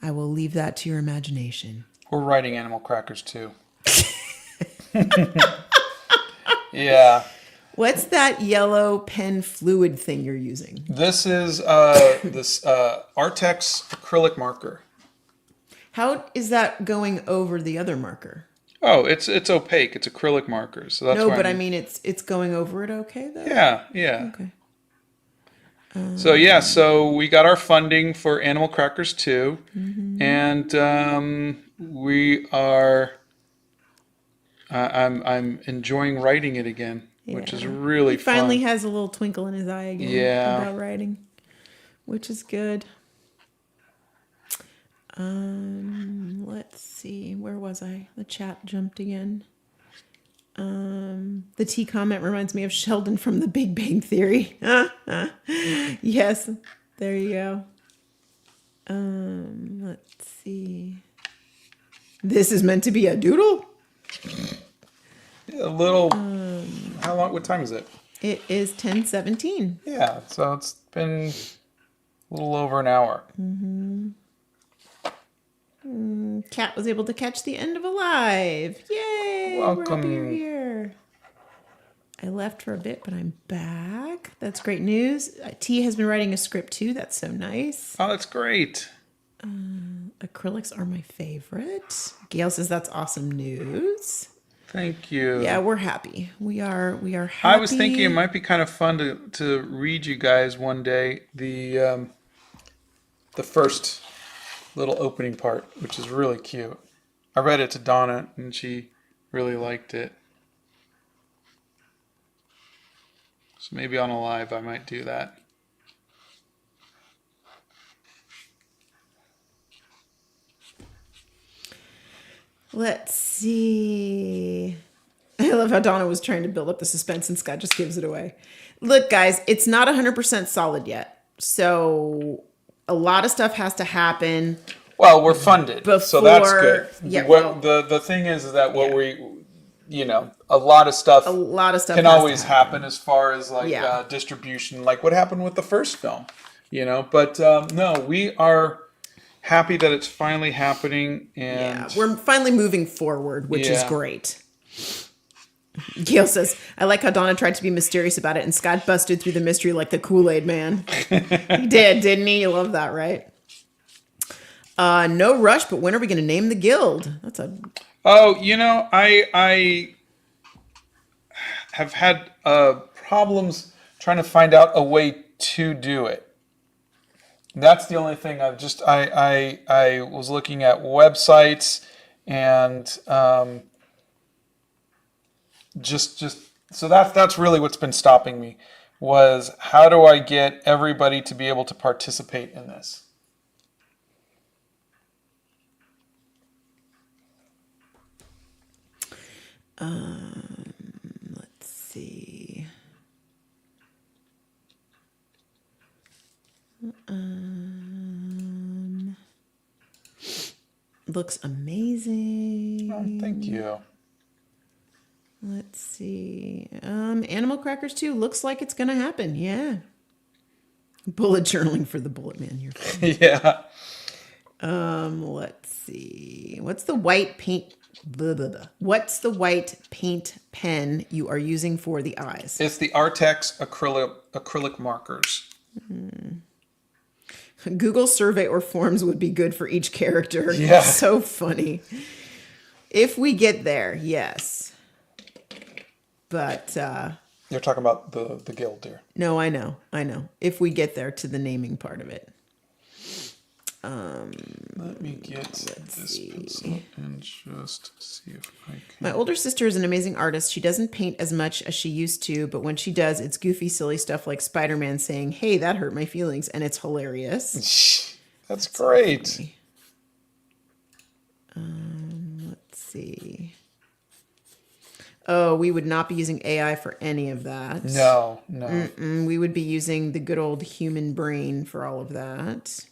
Speaker 1: I will leave that to your imagination.
Speaker 2: We're writing animal crackers too. Yeah.
Speaker 1: What's that yellow pen fluid thing you're using?
Speaker 2: This is this Artex acrylic marker.
Speaker 1: How is that going over the other marker?
Speaker 2: Oh, it's opaque. It's acrylic markers. So that's
Speaker 1: No,
Speaker 2: why
Speaker 1: but I mean it's going over it okay though?
Speaker 2: Yeah.
Speaker 1: Okay.
Speaker 2: So we got our funding for Animal Crackers 2, and we are. I'm enjoying writing it again, which is really fun.
Speaker 1: He finally has a little twinkle in his eye again about writing, which is good. Let's see. Where was I? The chat jumped again. The T comment reminds me of Sheldon from The Big Bang Theory. Yes, there you go. Let's see. This is meant to be a doodle?
Speaker 2: A little. How long? What time is it?
Speaker 1: It is 10:17.
Speaker 2: Yeah, so it's been a little over an hour.
Speaker 1: Cat was able to catch the end of Alive. Yay!
Speaker 2: Welcome.
Speaker 1: We're happy you're here. I left for a bit, but I'm back. That's great news. T has been writing a script too. That's so nice.
Speaker 2: Oh, that's great.
Speaker 1: Acrylics are my favorite. Gail says that's awesome news.
Speaker 2: Thank you.
Speaker 1: Yeah, we're happy. We are happy.
Speaker 2: I was thinking it might be kind of fun to read you guys one day the first little opening part, which is really cute. I read it to Donna, and she really liked it. So maybe on a live I might do that.
Speaker 1: Let's see. I love how Donna was trying to build up the suspense and Scott just gives it away. Look, guys, it's not 100% solid yet. So a lot of stuff has to happen.
Speaker 2: Well, we're funded, so that's good.
Speaker 1: Yeah,
Speaker 2: the thing is that what a lot of stuff can always happen as far as distribution, like what happened with the first film, But no, we are happy that it's finally happening, and
Speaker 1: we're finally moving forward, which is great. Gail says, I like how Donna tried to be mysterious about it and Scott busted through the mystery like the Kool-Aid man. He did, didn't he? You love that, right? No rush, but when are we going to name the guild?
Speaker 2: I have had problems trying to find out a way to do it. That's the only thing I was looking at websites and just so that's really what's been stopping me was how do I get everybody to be able to participate in this?
Speaker 1: Let's see. Looks amazing.
Speaker 2: Oh, thank you.
Speaker 1: Let's see. Animal crackers too. Looks like it's gonna happen. Yeah. Bullet journaling for the Bullet Man. You're fine.
Speaker 2: Yeah.
Speaker 1: Let's see. What's the white paint? Blah, blah, blah. What's the white paint pen you are using for the eyes?
Speaker 2: It's the Artex acrylic markers.
Speaker 1: Google survey or forms would be good for each character.
Speaker 2: Yeah.
Speaker 1: So funny. If we get there, yes. But
Speaker 2: You're talking about the guild here.
Speaker 1: no, I know. If we get there to the naming part of it.
Speaker 2: Let me get this pencil and just see if I can.
Speaker 1: My older sister is an amazing artist. She doesn't paint as much as she used to, but when she does, it's goofy, silly stuff like Spider-Man saying, "Hey, that hurt my feelings," and it's hilarious.
Speaker 2: That's great.
Speaker 1: Funny. Let's see. Oh, we would not be using AI for any of that.
Speaker 2: No.
Speaker 1: We would be using the good old human brain for all of that.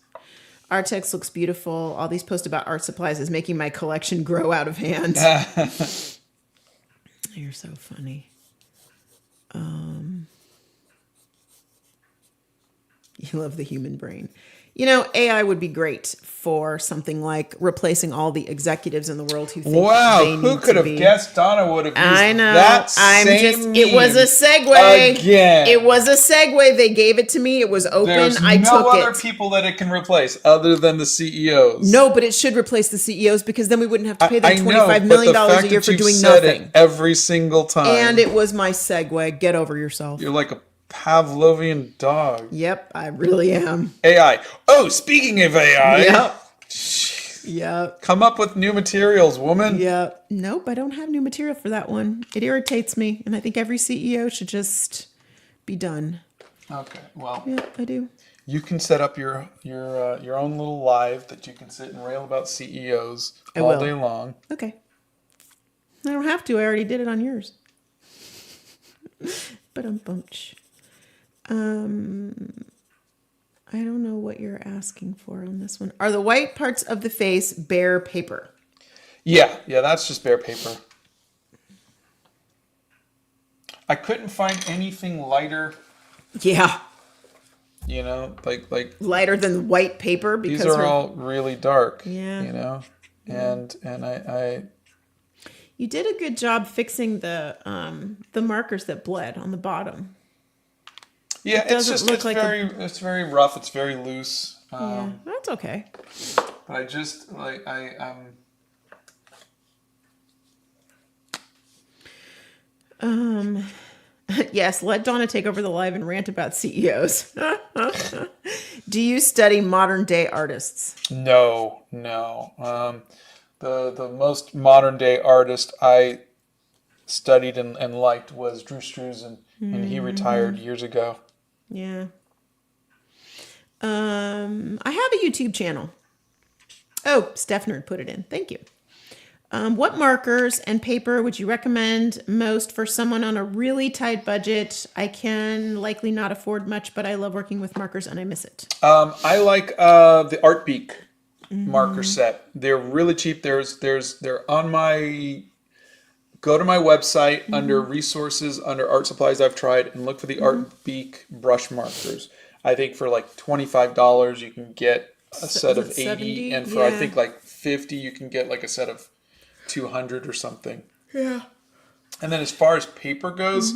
Speaker 1: Artex looks beautiful. All these posts about art supplies is making my collection grow out of hand. You're so funny. You love the human brain. You know, AI would be great for something like replacing all the executives in the world who think
Speaker 2: Wow,
Speaker 1: they need
Speaker 2: who could
Speaker 1: to
Speaker 2: have
Speaker 1: be.
Speaker 2: guessed Donna would have used
Speaker 1: I know.
Speaker 2: that same
Speaker 1: It was a
Speaker 2: meme
Speaker 1: segue.
Speaker 2: again.
Speaker 1: It was a segue. They gave it to me. It was open.
Speaker 2: There's
Speaker 1: I
Speaker 2: no
Speaker 1: took
Speaker 2: other
Speaker 1: it.
Speaker 2: people that it can replace other than the CEOs.
Speaker 1: No, but it should replace the CEOs because then we wouldn't have to pay them
Speaker 2: I know,
Speaker 1: $25
Speaker 2: but
Speaker 1: million
Speaker 2: the
Speaker 1: a
Speaker 2: fact
Speaker 1: year
Speaker 2: that
Speaker 1: for
Speaker 2: you've
Speaker 1: doing
Speaker 2: said
Speaker 1: nothing.
Speaker 2: it every single time.
Speaker 1: And it was my segue. Get over yourself.
Speaker 2: You're like a Pavlovian dog.
Speaker 1: Yep, I really am.
Speaker 2: AI. Oh, speaking of AI.
Speaker 1: Yep. Yep.
Speaker 2: Come up with new materials, woman.
Speaker 1: Yep. Nope, I don't have new material for that one. It irritates me, and I think every CEO should just be done.
Speaker 2: Okay, well.
Speaker 1: Yeah, I do.
Speaker 2: You can set up your own little live that you can sit and rail about CEOs all day long.
Speaker 1: Okay. I don't have to. I already did it on yours. But bunch. I don't know what you're asking for on this one. Are the white parts of the face bare paper?
Speaker 2: Yeah, that's just bare paper. I couldn't find anything lighter.
Speaker 1: Yeah.
Speaker 2: You know, like
Speaker 1: Lighter than white paper because
Speaker 2: these are all really dark.
Speaker 1: Yeah.
Speaker 2: You know, and I.
Speaker 1: You did a good job fixing the markers that bled on the bottom.
Speaker 2: Yeah, it's very rough. It's very loose.
Speaker 1: Yeah, that's okay.
Speaker 2: But I just
Speaker 1: Yes, let Donna take over the live and rant about CEOs. Do you study modern day artists?
Speaker 2: No. The most modern day artist I studied and liked was Drew Struzan, and he retired years ago.
Speaker 1: Yeah. I have a YouTube channel. Oh, Steph Nerd put it in. Thank you. What markers and paper would you recommend most for someone on a really tight budget? I can likely not afford much, but I love working with markers and I miss it.
Speaker 2: I like the Art Beak marker set. They're really cheap. They're on my. Go to my website under resources, under art supplies I've tried, and look for the Art Beak brush markers. I think for like $25 you can get a set of 80,
Speaker 1: 70?
Speaker 2: and for I think like 50 you can get like a set of 200 or something.
Speaker 1: Yeah.
Speaker 2: And then as far as paper goes,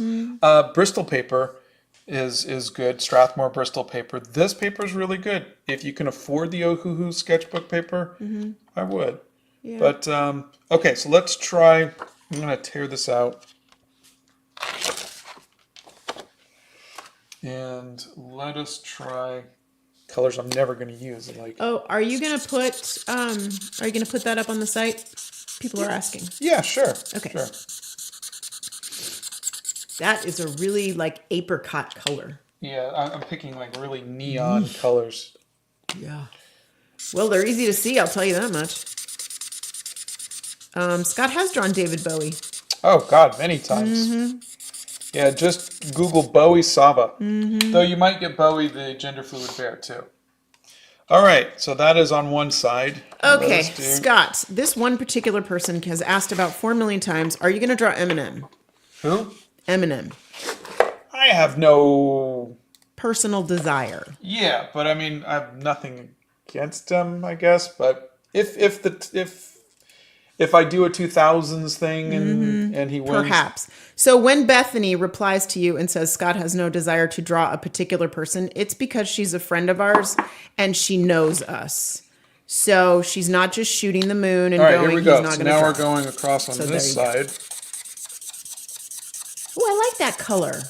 Speaker 2: Bristol paper is good. Strathmore Bristol paper. This paper is really good. If you can afford the Ohuhu sketchbook paper, I would. Yeah. But okay, so let's try. I'm gonna tear this out, and let us try colors I'm never going to use. Like,
Speaker 1: Oh, are you gonna put that up on the site? People are asking.
Speaker 2: yeah, sure.
Speaker 1: Okay.
Speaker 2: Sure.
Speaker 1: That is a really like apricot color.
Speaker 2: Yeah, I'm picking like really neon colors.
Speaker 1: Yeah. Well, they're easy to see, I'll tell you that much. Scott has drawn David Bowie.
Speaker 2: Oh, God, many times. Yeah, just Google Bowie Sava. Though you might get Bowie the gender fluid bear, too. All right, so that is on one side.
Speaker 1: Okay, Scott, this one particular person has asked about 4 million times, are you going to draw Eminem?
Speaker 2: Who?
Speaker 1: Eminem.
Speaker 2: I have no...
Speaker 1: Personal desire.
Speaker 2: Yeah, but I mean, I have nothing against him, I guess. But if I do a 2000s thing and he wins,
Speaker 1: perhaps. So when Bethany replies to you and says Scott has no desire to draw a particular person, it's because she's a friend of ours and she knows us. So she's not just shooting the moon and
Speaker 2: all right,
Speaker 1: going.
Speaker 2: here we go.
Speaker 1: He's not
Speaker 2: So
Speaker 1: gonna
Speaker 2: now
Speaker 1: draw.
Speaker 2: we're going across on this side.
Speaker 1: Oh, I like that color.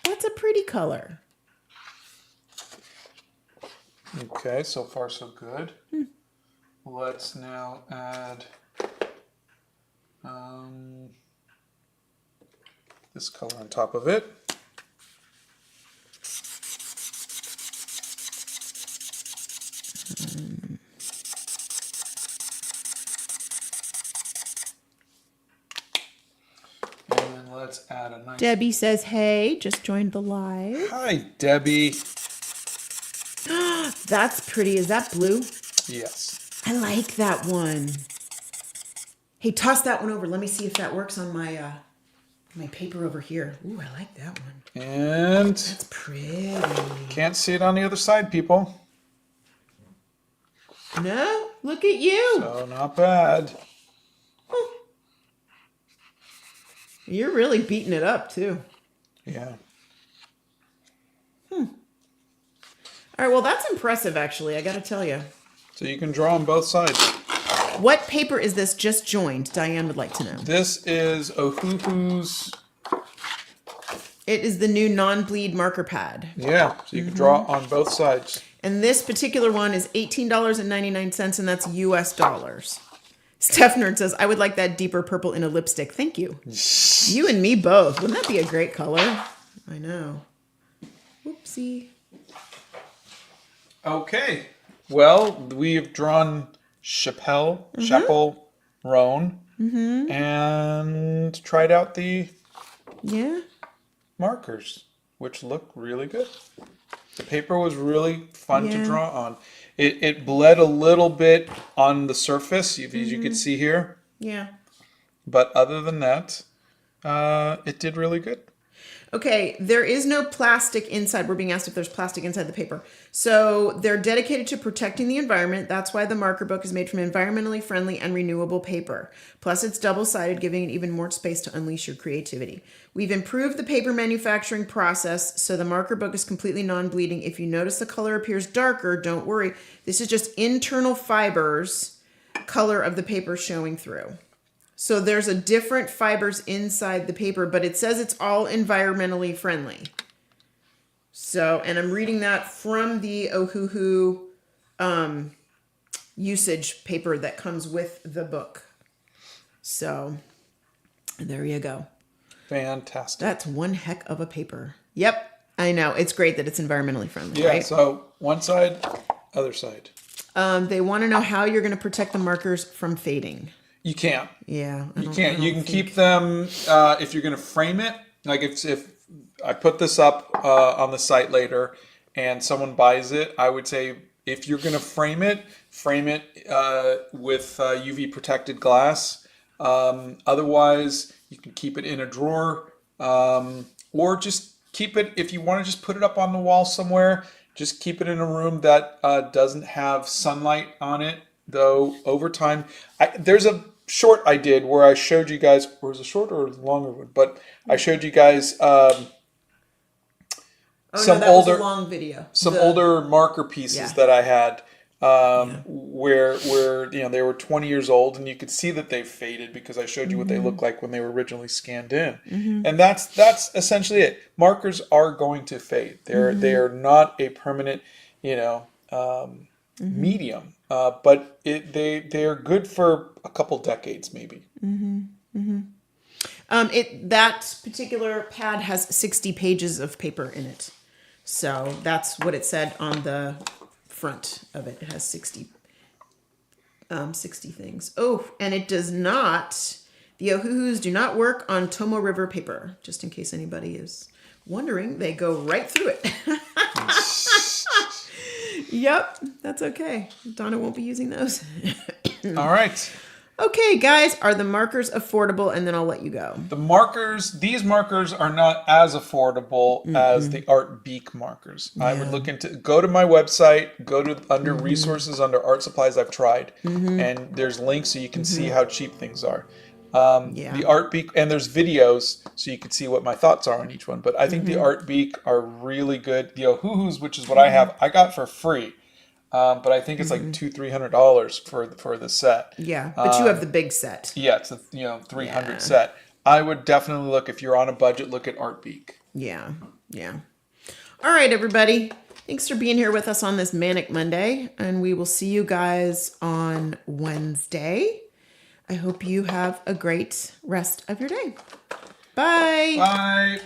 Speaker 1: That's a pretty color.
Speaker 2: Okay, so far so good. Let's now add this color on top of it. And then let's add a nice...
Speaker 1: Debbie says, hey, just joined the live.
Speaker 2: Hi, Debbie.
Speaker 1: That's pretty. Is that blue?
Speaker 2: Yes.
Speaker 1: I like that one. Hey, toss that one over. Let me see if that works on my my paper over here. Ooh, I like that one.
Speaker 2: And
Speaker 1: That's pretty.
Speaker 2: can't see it on the other side, people.
Speaker 1: No, look at you.
Speaker 2: So not bad.
Speaker 1: You're really beating it up too.
Speaker 2: Yeah.
Speaker 1: All right, well, that's impressive, actually. I got to tell you.
Speaker 2: So you can draw on both sides.
Speaker 1: What paper is this just joined? Diane would like to know.
Speaker 2: This is Ohuhu's.
Speaker 1: It is the new non-bleed marker pad.
Speaker 2: Yeah, so you can draw on both sides.
Speaker 1: And this particular one is $18.99, and that's US dollars. Steph Nerd says, I would like that deeper purple in a lipstick. Thank you. You and me both. Wouldn't that be a great color? I know. Whoopsie.
Speaker 2: Okay. Well, we've drawn Chappell Roan, and tried out the markers, which look really good. The paper was really fun to draw on. It bled a little bit on the surface, as you can see here.
Speaker 1: Yeah.
Speaker 2: But other than that, it did really good.
Speaker 1: Okay, there is no plastic inside. We're being asked if there's plastic inside the paper. So they're dedicated to protecting the environment. That's why the marker book is made from environmentally friendly and renewable paper. Plus, it's double-sided, giving it even more space to unleash your creativity. We've improved the paper manufacturing process, so the marker book is completely non-bleeding. If you notice the color appears darker, don't worry. This is just internal fibers, color of the paper showing through. So there's a different fibers inside the paper, but it says it's all environmentally friendly. So, and I'm reading that from the Ohuhu usage paper that comes with the book. So there you go.
Speaker 2: Fantastic.
Speaker 1: That's one heck of a paper. Yep, I know. It's great that it's environmentally friendly,
Speaker 2: Yeah,
Speaker 1: right?
Speaker 2: so one side, other side.
Speaker 1: They want to know how you're going to protect the markers from fading.
Speaker 2: You can't.
Speaker 1: Yeah.
Speaker 2: You can't. You can keep them if you're going to frame it. Like if I put this up on the site later and someone buys it, I would say if you're going to frame it with UV protected glass. Otherwise, you can keep it in a drawer or just keep it, if you want to just put it up on the wall somewhere, just keep it in a room that doesn't have sunlight on it. Though over time, there's a short I did where I showed you guys, or was it a short or a longer one? But I showed you guys some
Speaker 1: was a long video.
Speaker 2: Older marker pieces that I had where they were 20 years old, and you could see that they faded because I showed you what they looked like when they were originally scanned in, and that's essentially it. Markers are going to fade. They are not a permanent, medium, but they are good for a couple decades maybe.
Speaker 1: That particular pad has 60 pages of paper in it. So that's what it said on the front of it. It has 60 things. Oh, and it does not, the Ohuhus do not work on Tomo River paper. Just in case anybody is wondering, they go right through it. Yep, that's okay. Donna won't be using those.
Speaker 2: All right.
Speaker 1: Okay, guys, are the markers affordable? And then I'll let you go.
Speaker 2: These markers are not as affordable as the Art Beak markers. I would go to my website, go to under resources, under art supplies I've tried, and there's links so you can see how cheap things are. The Art Beak, and there's videos so you can see what my thoughts are on each one. But I think the Art Beak are really good. The Ohuhus, which is what I have, I got for free. But I think it's like $200-$300 for the set.
Speaker 1: Yeah, but you have the big set.
Speaker 2: Yeah, it's a 300 set. I would definitely look, if you're on a budget, look at Art Beak.
Speaker 1: Yeah. All right, everybody. Thanks for being here with us on this Manic Monday, and we will see you guys on Wednesday. I hope you have a great rest of your day. Bye.
Speaker 2: Bye.